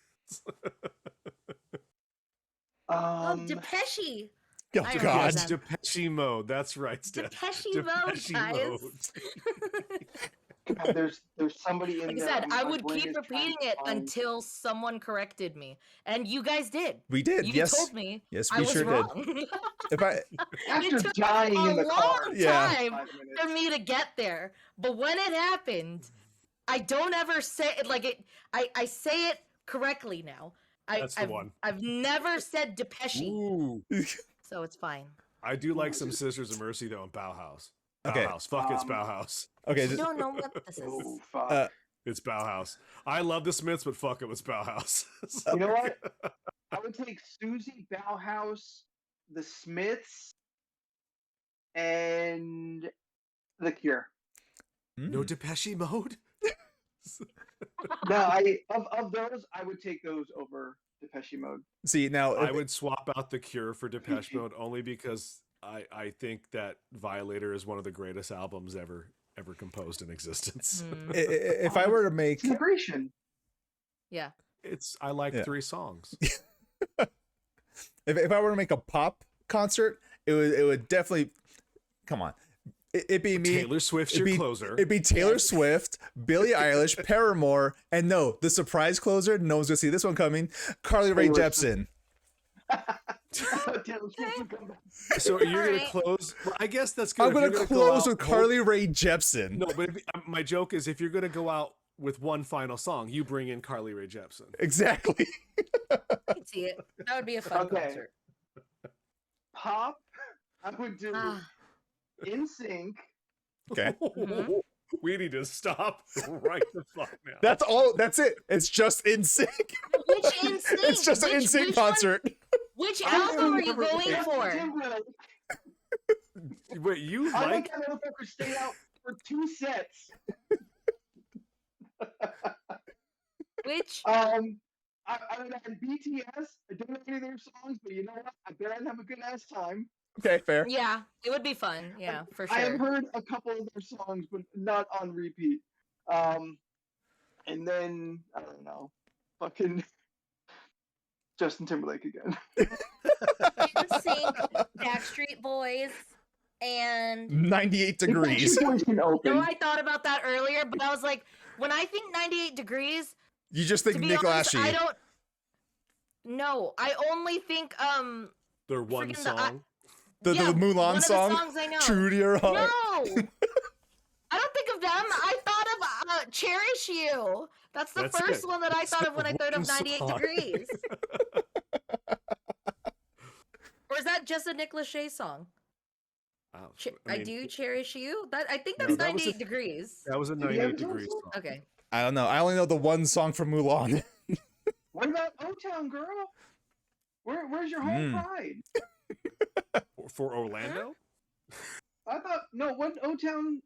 Depeche. Oh I remember God. them. Depeche Mode. That's right, Steph. Depeche Mode, guys. God, there's somebody in Like I there. said, I my would brain keep is trying repeating to it find- until someone corrected me, and you guys did. We did. You Yes. told me Yes, I we was sure did. wrong. If I after took dying a in the car. long Yeah. time 5 minutes. for me to get there, but when it happened, I don't ever say it like it. I say it correctly now. That's the I've, one. I've never said Depeche, Ooh. so it's fine. I do like some Sisters of Mercy though in Bauhaus. Okay. Bauhaus. Fuck, it's Bauhaus. okay, I just, don't know what this is. Oh fuck! Uh, It's Bauhaus. I love the Smiths, but fuck it, it's Bauhaus. You know what? I would take Susie, Bauhaus, the Smiths, and The Cure. No mm. Depeche Mode? No, of those, I would take those over Depeche Mode. See now. I would swap out The Cure for Depeche Mode only because I think that Violator is one of the greatest albums ever composed in existence. If I were to make Celebration. Yeah. I like Yeah. 3 songs. if I were to make a pop concert, it would definitely come on. It'd be me. Taylor Swift's it'd your be- closer. It'd be Taylor Swift, Billie Eilish, Paramore, and no, the surprise closer. No one's gonna see this one coming. Carly Rae Taylor Jepsen. Taylor Swift would come back. So you're gonna Alright. close. Well, I guess that's good. I'm If gonna you're go close out with whole- Carly Rae Jepsen. No, but my joke is if you're gonna go out with one final song, you bring in Carly Rae Jepsen. Exactly. I can see it. That would be a fun Okay. concert. Pop, I would do Ah, In Sync. Okay. Mhm. We need to stop right the fuck now. That's all. That's it. It's just in sync. which NSYNC? It's just an in sync which one- concert. Which I album are you remember going Justin for? Timberlake. Wait, you I like? let that motherfucker stay out for 2 sets. Which? I would have BTS. I don't know any of their songs, but you know what? I bet I'd have a good ass time. Okay, fair. Yeah, it would be fun. Yeah, for I have sure. heard a couple of their songs, but not on repeat. And then I don't know, fucking Justin Timberlake again. NSYNC, Backstreet Boys, and 98 degrees. Backstreet Boys can open. no, I thought about that earlier, but I was like, when I think 98 Degrees, You just to think be Nick honest, I Lachey. don't. No, I only think Their one freaking song. The yeah, Mulan one of song. the songs I know. True to your heart. No, I don't think of them. I thought of "Cherish You." That's the That's first it. one that I thought of when I thought of One 98 song. Degrees. Or is that just a Nick Lachey song? Wow. I mean, do cherish you. I think No, that's that was 98 a- Degrees. That was a Did he have 98 his own degrees song? song. Okay. I don't know. I only know the one song from Mulan. What about O-Town Girl? Where's your home Mm. pride? For Orlando? I thought no, wasn't O-Town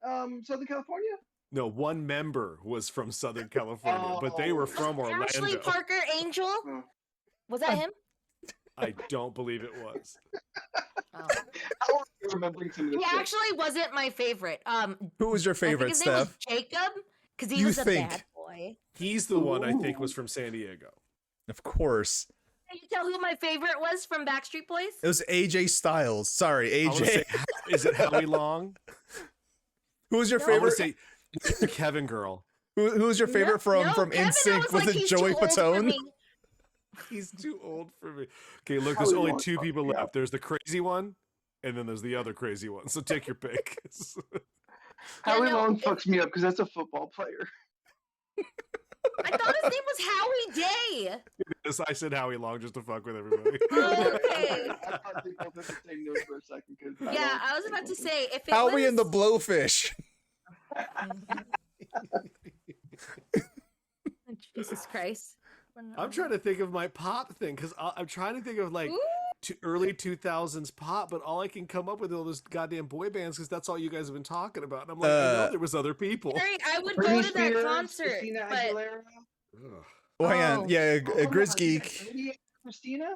Southern California? No, one member was from Southern California, but they were from Orlando. Ashley Parker Angel? Oh. Was that him? I don't believe it was. Oh. How are you remembering some of this He shit? actually wasn't my favorite. Who was your I think favorite, his name was Steph? Jacob because he You was a think. bad boy. He's the one I think Ooh. was from San Diego. Of course. Can you tell who my favorite was from Backstreet Boys? It was AJ Styles. Sorry, I wanna AJ. say, is it Howie Long? Who was your No. I want favorite? to say Kevin Girl. Who was your favorite from Kevin, I NSYNC? was Was like, it he's Joey too old for Fatone? me. He's too old for me. Okay, look, there's Howie only Long 2 fucked people me left. up. There's the crazy one, and then there's the other crazy one. So take your pick. Howie Yeah, no, Long it- fucks me up because that's a football player. I thought his name was Howie Day. Yes, I said Howie Long just to fuck with everybody. Okay. I thought they both had the same nose for a second. 'cause Yeah, I was about to say if it Howie was and the Blowfish. Jesus Christ. I'm trying to think of my pop thing because I'm trying to think of like Ooh. early 2000s pop, but all I can come up with are all those goddamn boy bands because that's all you guys have been talking about. And I'm like, I know there was other people. Sorry, I would Britney go to that Spears, concert, Christina but Aguilera. Ugh. Oh, hang Oh. on. Yeah, Oh, Grizz no, Geek. maybe Christina?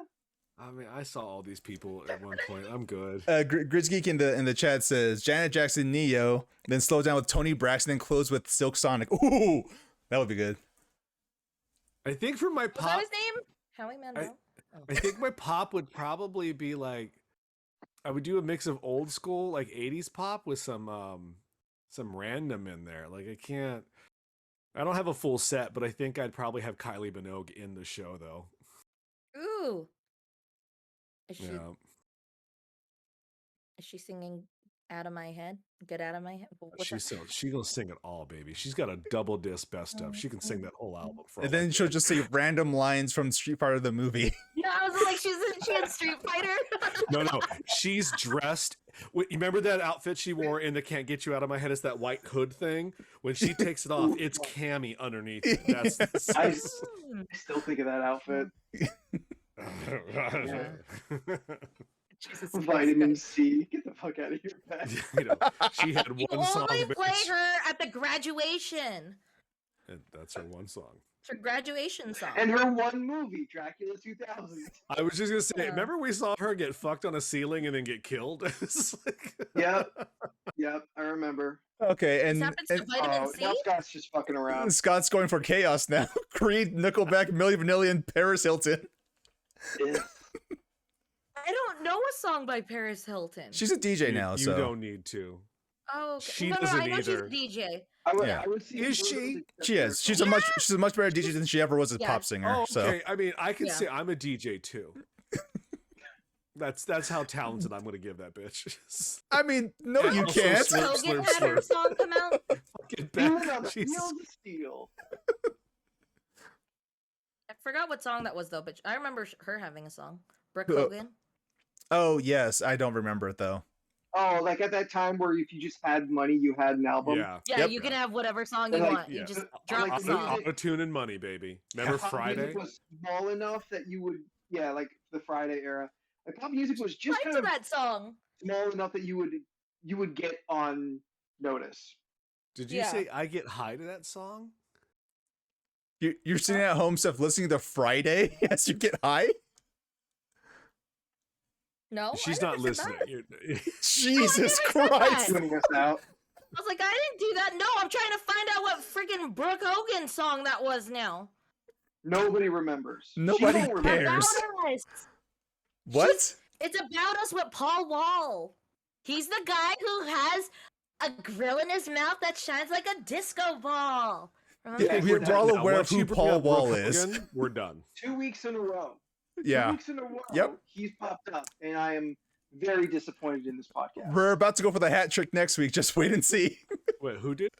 I mean, I saw all these people at one point. I'm good. Grizz Geek in the chat says Janet Jackson, Neo, then slow down with Tony Braxton, then close with Silk Sonic. Ooh, that would be good. I think for my was that pop, his name? Howie Mandel. I think my pop would probably be like, I would do a mix of old school, like 80s pop with some random in there. Like I don't have a full set, but I think I'd probably have Kylie Minogue in the show though. Ooh. Is she Yeah. is she singing Out of My Head? Get Out of My Head? What's that? She's gonna sing it all, baby. She's got a double disc best of. She can sing that whole album for And all I then she'll care. just say random lines from Street Fighter the movie. Yeah, I was like, she had Street Fighter. No. She's dressed. You remember that outfit she wore in the "Can't Get You Out of My Head"? It's that white hood thing. When she takes it off, it's cami underneath it. That's I still think of that outfit. Jesus Vitamin Christ. C. Get the fuck out of here, Pat. You know, she had You one song. only play bitch. her at the graduation. And that's her one song. It's her graduation song. And her one movie, Dracula 2000. I was just gonna say, Yeah. remember we saw her get fucked on a ceiling and then get killed? It's like- Yep, I remember. Okay, This and, happens to vitamin Oh, C. now Scott's just fucking around. Scott's going for chaos now. Creed, Nickelback, Milli Vanilli, and Paris Hilton. Yeah. I don't know a song by Paris Hilton. She's a DJ now, you so don't need to. Oh, okay. She no, doesn't I know either. she's a DJ. Yeah. I would see Is her she? as a she is. She's a Yeah. much better DJ than she ever was a Yeah. pop singer. Oh, So okay. I mean, I can Yeah. say I'm a DJ too. That's how talented I'm gonna give that bitch. I mean, no, And you also can't. Slurp, Hogan slurp, had her slurp. song come out. Fucking Feeling back. on the Jesus. heels of steel. I forgot what song that was though, but I remember her having a song. Brooke Uh, Hogan. Oh yes, I don't remember it though. Oh, like at that time where if you just had money, you had an album. Yeah. Yeah, Yep. you can have whatever song you Like, want. yeah. You just Uh, drop like the the song. music- Auto-tune and money, baby. Remember Pop Friday? music was small enough that you would, like the Friday era. Like pop music was just Right kind to of that song. small enough that you would get on notice. Did you Yeah. say I get high to that song? You're sitting at home, stuff, listening to Friday as you get high. No, She's I not never said listening. that. You're- Jesus never said Christ! that. Tuning us out. I was like, I didn't do that. No, I'm trying to find out what freaking Brooke Hogan song that was now. Nobody remembers. She Nobody don't remember. cares. About us. What? It's about us with Paul Wall. He's the guy who has a grill in his mouth that shines like a disco ball. Remember? Yeah, Okay, we're done. all Now, aware of once who you bring Paul up Brooke Wall is. Hogan, we're done. 2 weeks in a row. 2 Yeah, weeks in a row. Yep. He's popped up, and I am very disappointed in this podcast. we're about to go for the hat trick next week. Just wait and see. Wait, who did?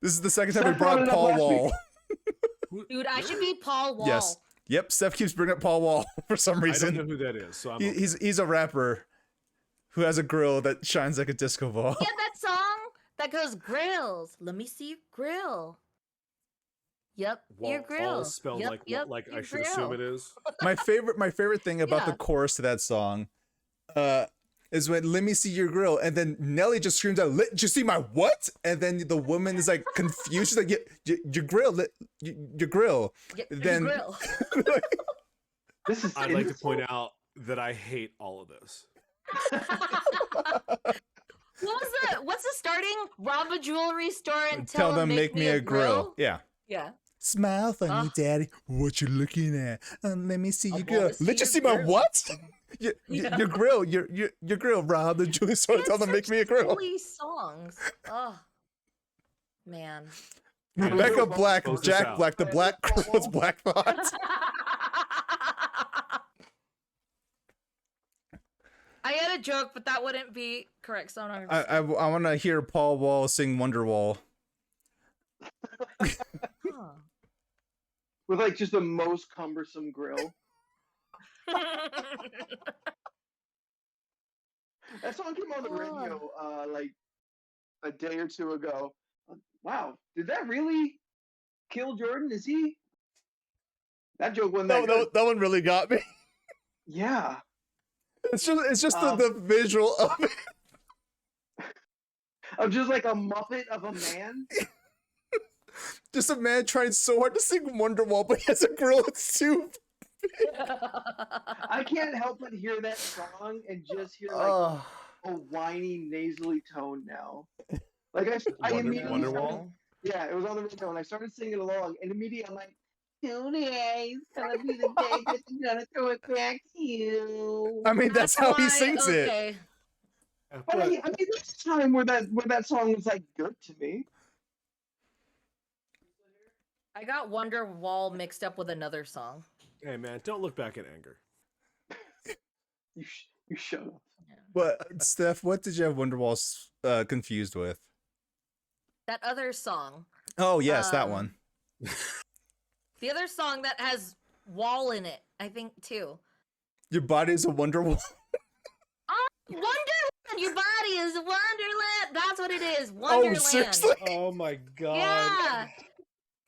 This is the second time we Steph brought brought up it up Paul last Wall. Dude, I should be Paul Wall. Yes. Yep, Steph keeps bringing up Paul Wall for some I don't know reason. who that is. So I'm He- he's a rapper who has a grill that shines like a disco ball. Yeah, that song that goes grills. Let me see your grill. Yep, your grill. Wall spelled Yep, like yep, like I your should assume it grill. is. my favorite thing about the Yeah. chorus to that song is when "Let me see your grill," and then Nelly just screams out, "Let you see my what?" And then the woman is like confused. She's like, your grill, your grill." Yep, your Then- grill. This is. I'd like to point out that I hate all of this. What's the starting? Rob a jewelry store and Tell them make me a grill. Yeah. Yeah. Smile for me, Ugh. daddy. What you looking at? Let me see I your wanna grill. see Let you your see my grill. what? Your, Yeah. your grill. Your grill. Rob the jewelry store. Tell them make me a grill. Silly songs. Oh, man. Rebecca Black, Close this Jack out. Black, the Black Girls, Black Thoughts. I had a joke, but that wouldn't be correct. So I'm not gonna I want to hear Paul Wall sing Wonderwall. Huh. With like just the most cumbersome grill. That song came on the radio like a day or two ago. Wow, did that really kill Jordan? Is he? That joke wasn't that good. That one really got me. Yeah. It's just Um, the visual of it. Of just like a muppet of a man. Just a man trying so hard to sing Wonderwall, but he has a grill that's too. I can't help but hear that song and just hear like Oh. a whiny, nasally tone now. Like I immediately Wonderwall? started, yeah, it was on the radio and I started singing along, and immediately I'm like, Today's gonna be the day that I'm gonna throw it back to you. I mean, that's how he sings it. Okay. But I mean, there's a time where that song was like good to me. I got Wonderwall mixed up with another song. Hey man, don't look back in anger. You shut up. But Steph, what did you have Wonderwall confused with? That other song. Oh yes, that Um, one. The other song that has wall in it, I think too. Your body's a Wonderwall. Oh, Wonderland! Your body is Wonderland! That's what it is, Wonderland. seriously? Oh my god. Yeah!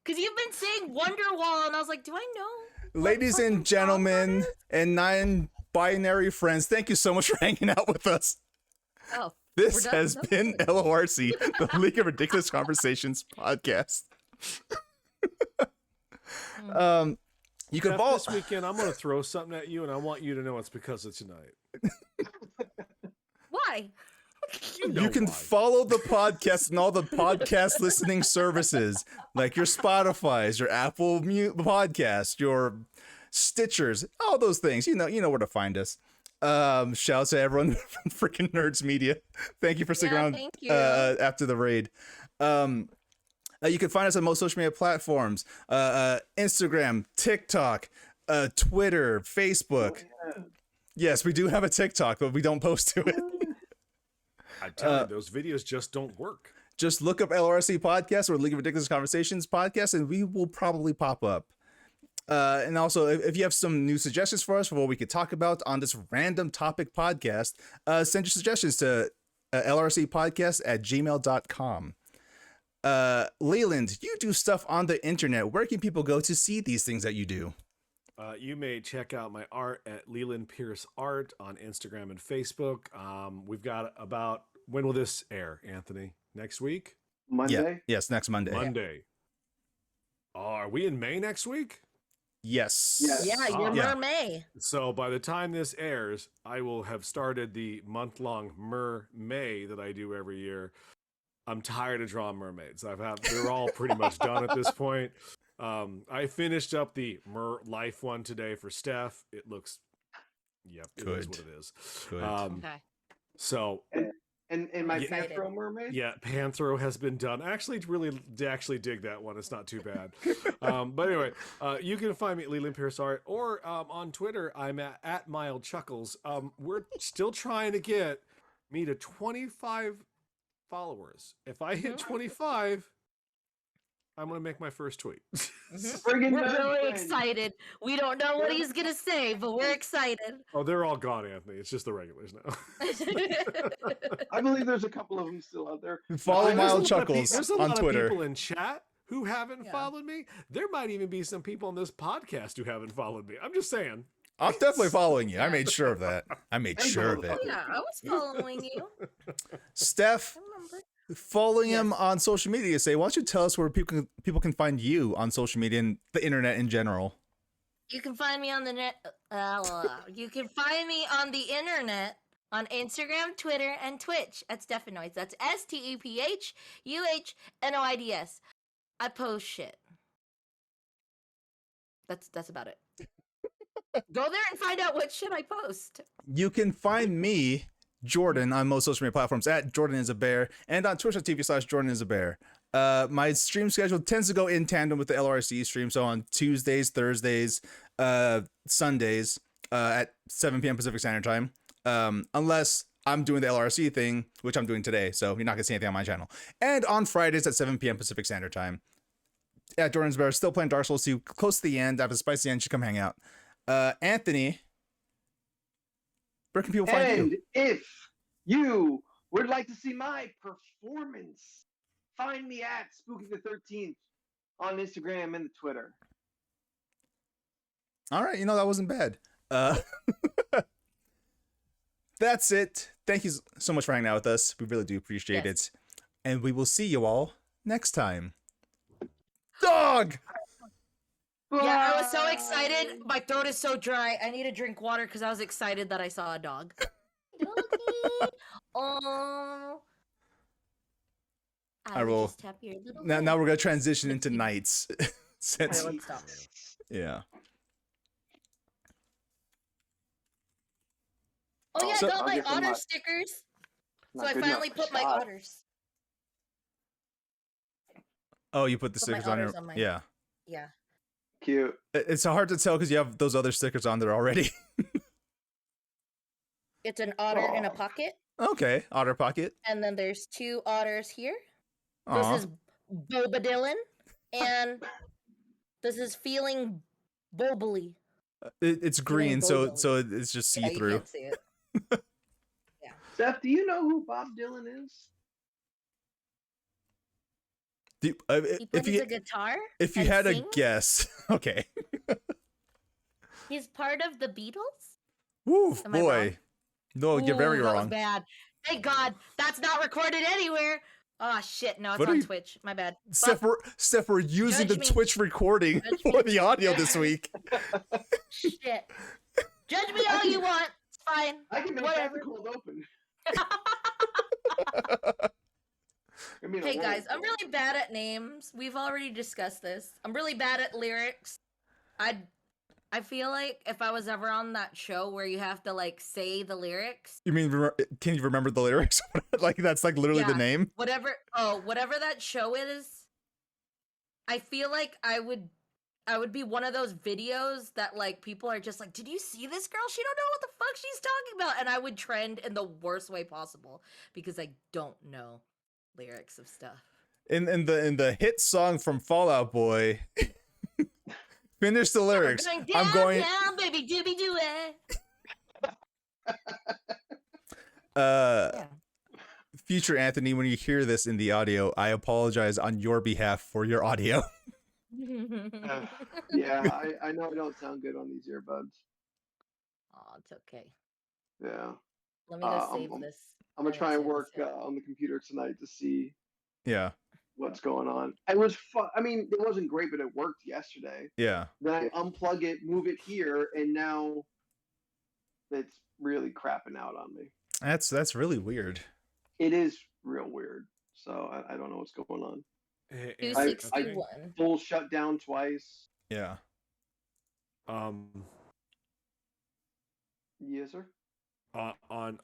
Because you've been saying Wonderwall, and I was like, do I know? Ladies fucking and gentlemen, song and non-binary friends, thank you so much for hanging out with us. Oh, This we're done? has No? been LORC, the League of Ridiculous Conversations podcast. You can Steph, follow. this weekend I'm gonna throw something at you, and I want you to know it's because of tonight. Why? know You can why. follow the podcast and all the podcast listening services, like your Spotify's, your Apple Podcast, your Stitchers, all those things. You know where to find us. Shout out to everyone from freaking Nerds Media. Thank you for sticking Yeah, around thank you. after the raid. You can find us on most social media platforms: Instagram, TikTok, Twitter, Facebook. Yes, we do have a TikTok, but we don't post to it. I tell you, those videos just don't work. Just look up LRC Podcast or League of Ridiculous Conversations Podcast, and we will probably pop up. And also, if you have some new suggestions for us for what we could talk about on this random topic podcast, send your suggestions to lrcpodcast@gmail.com. Leland, you do stuff on the internet. Where can people go to see these things that you do? You may check out my art at Leland Pierce Art on Instagram and Facebook. We've got about, when will this air, Anthony? Next week? Monday. Yes, next Monday. Monday. Oh, are we in May next week? Yes. Yes. Yeah, you're Yeah. May. So by the time this airs, I will have started the month-long May that I do every year. I'm tired of drawing mermaids. They're all pretty much done at this point. I finished up the Life one today for Steph. It looks, yep, it is Good. what it is. Good. Okay. So And my Yeah. Panthro mermaid. yeah, Panthro has been done. I actually dig that one. It's not too bad. But anyway, you can find me at Leland Pierce Art or on Twitter. I'm at Mild Chuckles. We're still trying to get me to 25 followers. If I hit 25, I'm gonna make my first tweet. Friggin' We're nerd really friend. excited. We don't know what he's gonna say, but we're excited. Oh, they're all gone, Anthony. It's just the regulars now. I believe there's a couple of them still out there. Follow There's a Mild lot of Chuckles There's a on lot Twitter. of people in chat who haven't Yeah. followed me. There might even be some people on this podcast who haven't followed me. I'm just saying. I'm definitely following you. I made sure of that. I made sure of it. Oh, yeah, I was following you. Steph, I remember. following him on social media, say, why don't you tell us where people can find you on social media and the internet in general? You can find me on the net. You can find me on the internet on Instagram, Twitter, and Twitch at Stephanoids. That's STEPHUHNOIDS. I post shit. That's about it. Go there and find out what shit I post. You can find me, Jordan, on most social media platforms at Jordan is a Bear and on twitch.tv/Jordan is a Bear. My stream schedule tends to go in tandem with the LRC stream. So on Tuesdays, Thursdays, Sundays at 7 p.m. Pacific Standard Time. Unless I'm doing the LRC thing, which I'm doing today. So you're not going to see anything on my channel. And on Fridays at 7 p.m. Pacific Standard Time. At Jordan's Bear, still playing Dark Souls 2. Close to the end. After the spicy end, you should come hang out. Anthony, where can people find And you? if you would like to see my performance, find me at Spooky the 13th on Instagram and the Twitter. All right, that wasn't bad. That's it. Thank you so much for hanging out with us. We really do appreciate Yes. it. And we will see you all next time. Dog! Yeah, I was so excited. My throat is so dry. I need to drink water because I was excited that I saw a dog. Doggy. Oh. I will- Just tap your little Now we're going to transition into nights. Since let's stop. yeah. Oh yeah, So- I got I'll my give them otter my- stickers. So Not I good enough finally for put my Scott. otters. Oh, you put the Put my stickers on your otters on my- yeah. Yeah. Cute. It's hard to tell because you have those other stickers on there already. It's an otter in a Aw. pocket, Okay, Otter Pocket. and then there's 2 otters here. Aw. This is Boba Dylan, and this is feeling bobily. It's green, so boba. it's just see Yeah, you through. can't see it. Steph, do you know who Bob Dylan is? He If plays you a guitar. if you and had a sings. guess, okay. He's part of the Beatles. Woo, Am I wrong? boy. No, you're very Ooh, that was wrong. bad. Thank God that's not recorded anywhere. Oh shit! No, it's What are on you- Twitch. My bad. Steph, we're using the Judge me. Twitch recording Judge for me. the audio this week. Shit. Judge me all you want. It's fine. I can make Whatever. that cold open. I mean, Hey guys, I'm really bad at names. We've already discussed this. I'm really bad at lyrics. I feel like if I was ever on that show where you have to like say the lyrics, You mean can you remember the lyrics? Like that's like literally the Yeah. name. whatever that show is, I feel like I would be one of those videos that like people are just like, did you see this girl? She don't know what the fuck she's talking about, and I would trend in the worst way possible because I don't know lyrics of stuff. In the hit song from Fall Out Boy. Finish the lyrics. I'm going down, baby, doobie doo uh future Anthony, when you hear this in the audio, I apologize on your behalf for your audio. Yeah, I know I don't sound good on these earbuds. Oh, it's okay. Yeah, Let me go save I'm this. I'm gonna I try and save this, work yeah. on the computer tonight to see Yeah. what's going on. It was fun. I mean, it wasn't great, but it worked yesterday. Yeah. Then I unplug it, move it here, and now it's really crapping out on me. That's really weird. It is real weird. So I don't know what's going on. Hey, Two Anthony, six two one. Full shutdown twice. Yeah. Yes, sir. On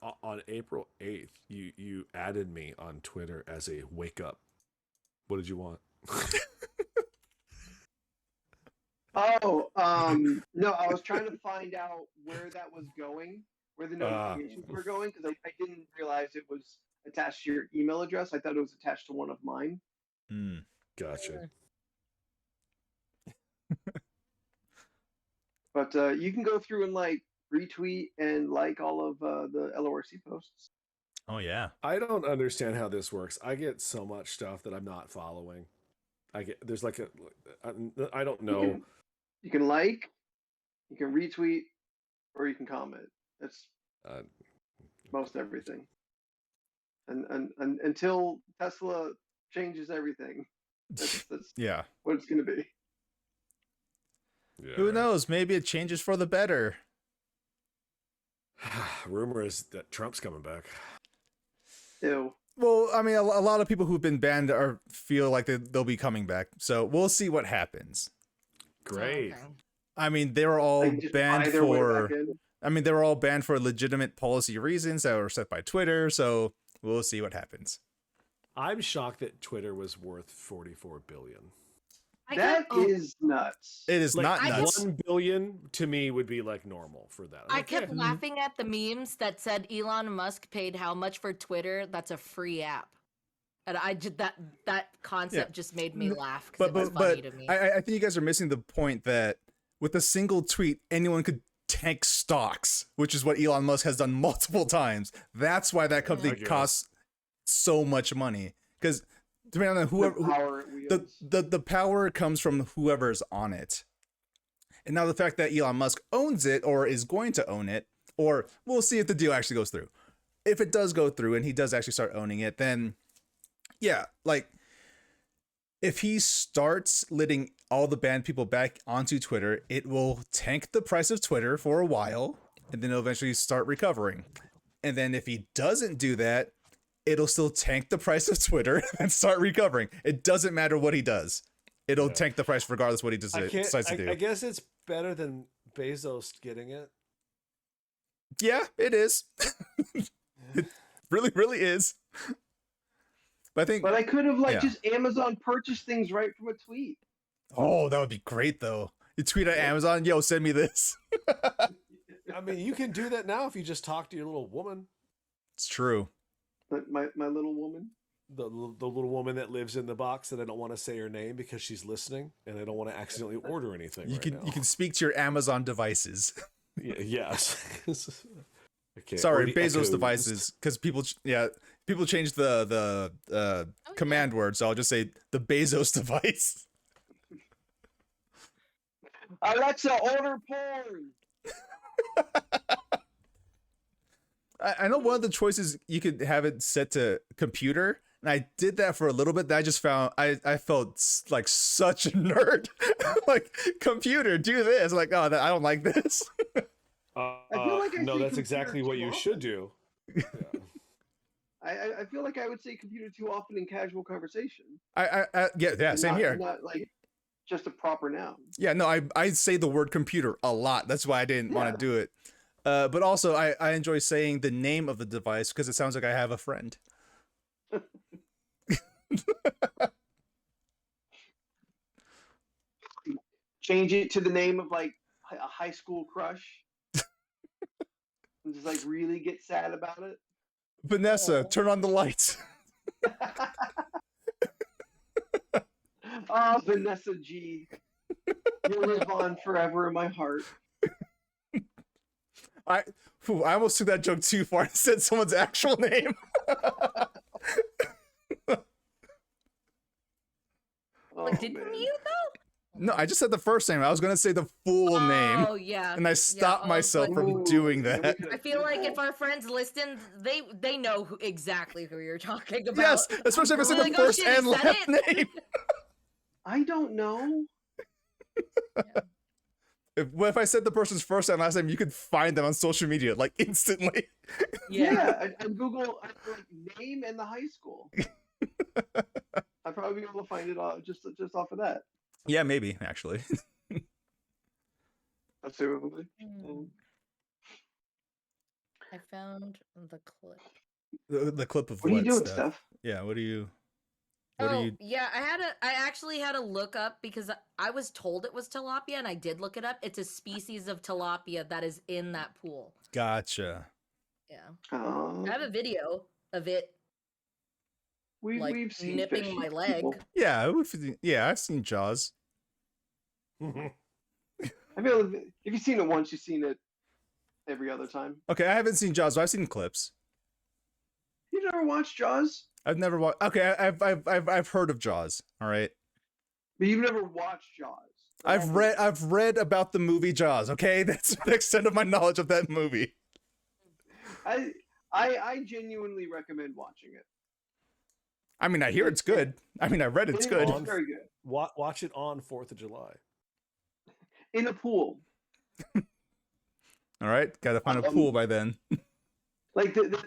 April 8th, you added me on Twitter as a wake up. What did you want? Oh, no, I was trying to find out where that was going, where the notifications were going, because I didn't realize it was attached to your email address. I thought it was attached to one of mine. Hmm. Gotcha. But you can go through and like retweet and like all of the LoRC posts. Oh yeah. I don't understand how this works. I get so much stuff that I'm not following. There's like I don't know. You can like, you can retweet, or you can comment. That's most everything. And until Tesla changes everything, that's Yeah. what it's going to be. Yeah, Who right. knows? Maybe it changes for the better. Rumor is that Trump's coming back. Ew. Well, I mean, a lot of people who've been banned feel like they'll be coming back. So we'll see what happens. Great. Okay. I mean, they were all Like, just banned buy their way for. back in. I mean, they were all banned for legitimate policy reasons that were set by Twitter. So we'll see what happens. I'm shocked that Twitter was worth 44 billion. That is nuts. It is Like, not I nuts. 1 billion to me would be like normal for that. I Like, kept yeah. laughing at the memes that said Elon Musk paid how much for Twitter? That's a free app. And I just that concept just made me laugh because it was funny to me. I think you guys are missing the point that with a single tweet, anyone could tank stocks, which is what Elon Musk has done multiple times. That's why that company I guess. costs so much money, because depending on The power it wields. the power comes from whoever's on it. And now the fact that Elon Musk owns it or is going to own it, or we'll see if the deal actually goes through. If it does go through and he does actually start owning it, then yeah, like if he starts letting all the banned people back onto Twitter, it will tank the price of Twitter for a while, and then it'll eventually start recovering. And then if he doesn't do that, it'll still tank the price of Twitter and start recovering. It doesn't matter what he does. it'll Yeah. tank the price regardless what he decides to do. I guess it's better than Bezos getting it. Yeah, it is. It really, really is. But I think, But I could have Yeah. just Amazon purchased things right from a tweet. oh, that would be great though. You tweet at Amazon, yo, send me this. I mean, you can do that now if you just talk to your little woman, It's true. But my little woman. the little woman that lives in the box that I don't want to say her name because she's listening and I don't want to accidentally order anything. You right can now. you can speak to your Amazon devices. Yes. Okay, or Sorry, the Bezos Echoes. devices, because people change the command word, so I'll just say the Bezos device. Alexa, order porn. I know one of the choices you could have it set to computer, and I did that for a little bit. Then I just found I felt like such a nerd. Like, computer, do this. Like, oh, I don't like this. feel like I no, say that's computer exactly what too you often. should do. Yeah. I feel like I would say computer too often in casual conversation. Yeah, And same not, here. Not like just a proper noun. Yeah, no, I say the word computer a lot. That's why I didn't want Yeah. to do it. But also, I enjoy saying the name of the device because it sounds like I have a friend. Change it to the name of like a high school crush. And just like really get sad about it. Vanessa, Oh. turn on the lights. Oh, Vanessa G. You'll live on forever in my heart. I almost took that joke too far and said someone's actual name. Oh, Like, didn't man. you though? No, I just said the first name. I was gonna say the full name, Oh yeah. and I stopped myself from Ooh, doing then we that. could've- I feel like if our friends listen, they know exactly who you're talking about. Yes, especially if I said They're the like, "Oh, first shit, he and said last it?" name. I don't know. If I said the person's first and last name, you could find them on social media like instantly. Yeah, I Google like name and the high school. I'd probably be able to find it all just off of that. Yeah, maybe actually. Assumably. Hmm. I found the clip. The clip of What are you doing, Steph? Steph? Yeah, what do you? What do you? Yeah, I actually had to look up because I was told it was tilapia and I did look it up. It's a species of tilapia that is in that pool. Gotcha. Yeah. Oh, I have a video of it like we've seen nipping fish my eat leg. people. Yeah, yeah, I've seen Jaws. I feel if you've seen it once, you've seen it every other time. Okay, I haven't seen Jaws, but I've seen clips. You've never watched Jaws, I've never watched. Okay, I've heard of Jaws. All right. but you've never watched Jaws. I've read about the movie Jaws. Okay, that's the extent of my knowledge of that movie. I genuinely recommend watching it. I mean, I hear it's good. I mean, I read it's good. It's very good. Watch it on 4th of July. In a pool. All right, gotta find a pool by then. Like the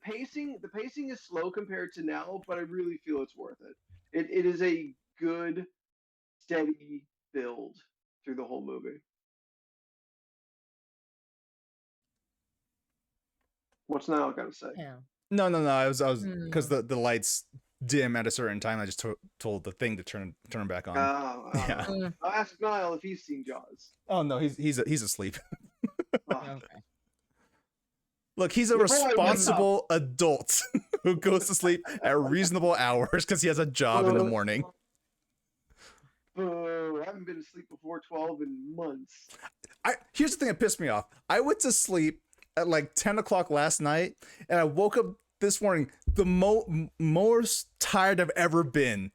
pacing is slow compared to now, but I really feel it's worth it. It is a good, steady build through the whole movie. What's now gotta say? Yeah. No. I was because the lights dim at a certain time. I just told the thing to turn them back on. Yeah. I'll ask Niall if he's seen Jaws. Oh no, he's asleep. Oh, Okay. Look, he's a Before I went responsible adult who goes to sleep at reasonable hours because he has a job in the morning. boo, I haven't been asleep before 12 in months. Here's the thing that pissed me off. I went to sleep at like 10 o'clock last night, and I woke up this morning the most tired I've ever been.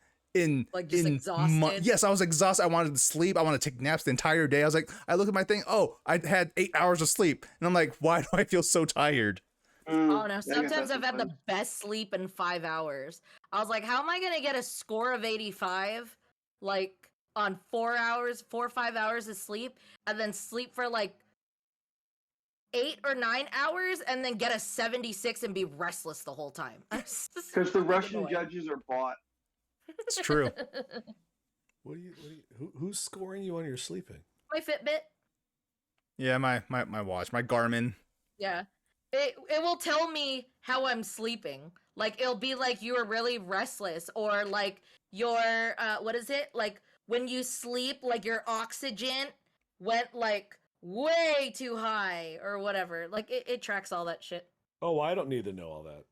Like, just exhausted? Yes, I was exhausted. I wanted to sleep. I wanted to take naps the entire day. I was like, I look at my thing. Oh, I had 8 hours of sleep, and I'm like, why do I feel so tired? Oh no! I guess Sometimes that's I've had the fine. best sleep in 5 hours. I was like, how am I gonna get a score of 85, like on 4 or 5 hours of sleep, and then sleep for like 8 or 9 hours, and then get a 76 and be restless the whole time? Because the Russian judges are bought. It's true. Who's scoring you on your sleeping? My Fitbit. Yeah, my watch, my Garmin. Yeah. It will tell me how I'm sleeping. Like it'll be like you are really restless or like your what is it? Like when you sleep like your oxygen went like way too high or whatever. Like it tracks all that shit. Oh, I don't need to know all that. That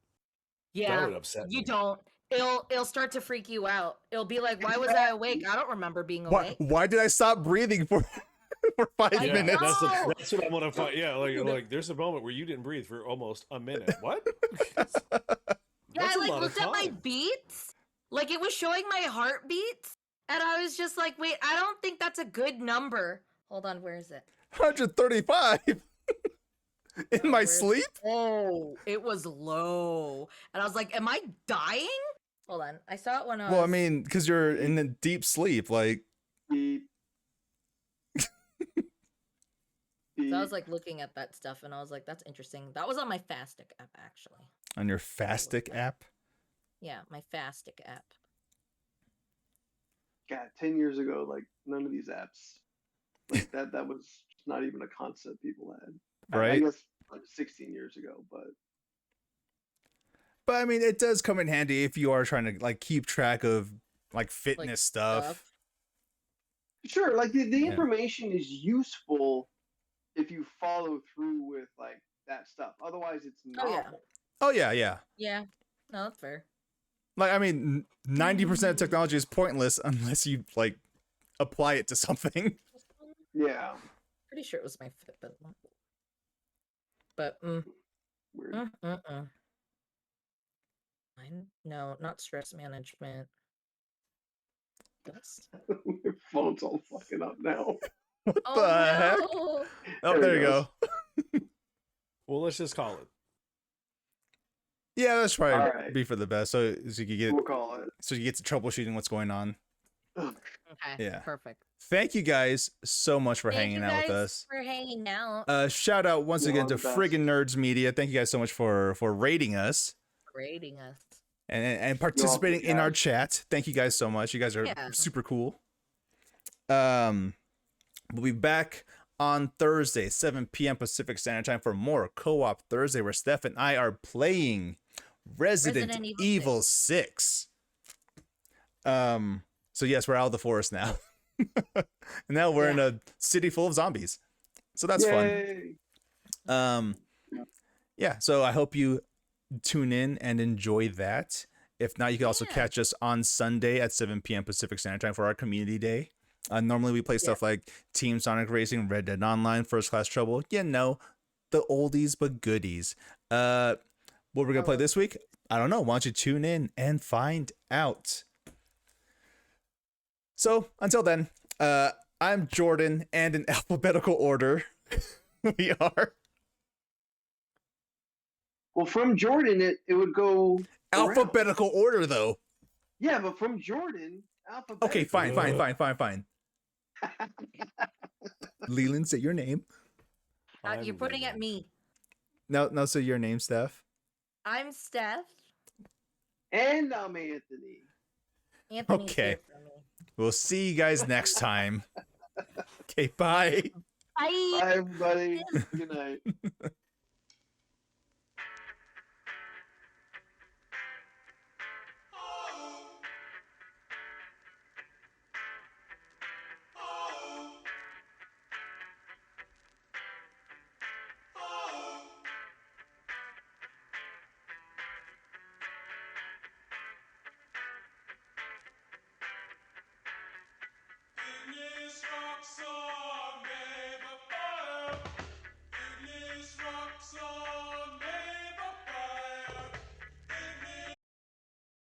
Yeah. would upset You me. don't. It'll start to freak you out. It'll be like, why was I awake? I don't remember being awake. Why did I stop breathing for for 5 I minutes? know. That's what I want to find. Yeah, Dude. like there's a moment where you didn't breathe for almost a minute. What? Yeah, That's I a like lot of looked at my time. beats. Like it was showing my heartbeats. And I was just like, wait, I don't think that's a good number. Hold on, where is it? 135 in my Where is it? sleep? Oh, it was low. And I was like, am I dying? Hold on. I saw it when I was Well, I mean, because you're in a deep sleep, like Beep. so I was like looking at that stuff and I was like, that's interesting. That was on my Fastic app actually. on your Fastic app. Yeah, my Fastic app. God, 10 years ago, like none of these apps, like that was not even a concept people had. I Right. guess like 16 years ago, but But I mean, it does come in handy if you are trying to like keep track of like fitness Like, stuff. sure, like the Yeah. information is useful if you follow through with like that stuff. Otherwise, it's Oh, novel. yeah. Oh yeah, yeah. Yeah. No, that's fair. Like I mean, 90% of technology is pointless unless you like apply it to something. Yeah, Pretty sure it was my Fitbit. But weird. No, not stress management. That's... Your phone's all fucking up now. What the Oh heck? no! Oh, there you go. Well, let's just call it. Yeah, that's probably Alright. be for the best. So you can get We'll call it. so you get to troubleshooting what's going on. Ugh. Okay, Yeah. perfect. Thank you guys so much for Thank hanging you out with guys us. for hanging out, Shout out once You again are to the best. Friggin' Nerds Media. Thank you guys so much for rating us rating us. and participating in our guys. chat. Thank you guys so much. You guys are Yeah. super cool. We'll be back on Thursday, 7 p.m. Pacific Standard Time for more Co-op Thursday, where Steph and I are playing Resident Resident Evil Evil 6. So yes, we're out of the forest now. And now we're in a city full of zombies. So that's Yay. fun. Yeah, so I hope you tune in and enjoy that. If not, you can also Yeah. catch us on Sunday at 7 p.m. Pacific Standard Time for our community day. Normally we play stuff like Team Sonic Racing, Red Dead Online, First Class Trouble. You know, the oldies but goodies. What we're gonna play this week, I don't know. Why don't you tune in and find out? So until then, I'm Jordan, and in alphabetical order, we are Well, from Jordan, it would go around. alphabetical order though. Yeah, but from Jordan, alphabetical. Okay, fine. Leland, say your name. You're putting at me. No, say your name, Steph. I'm Steph. And I'm Anthony. Anthony's Okay. here for me. We'll see you guys next time. Okay, bye. Bye. Bye, everybody. Good night. English rock song, baby, oh. English rock song.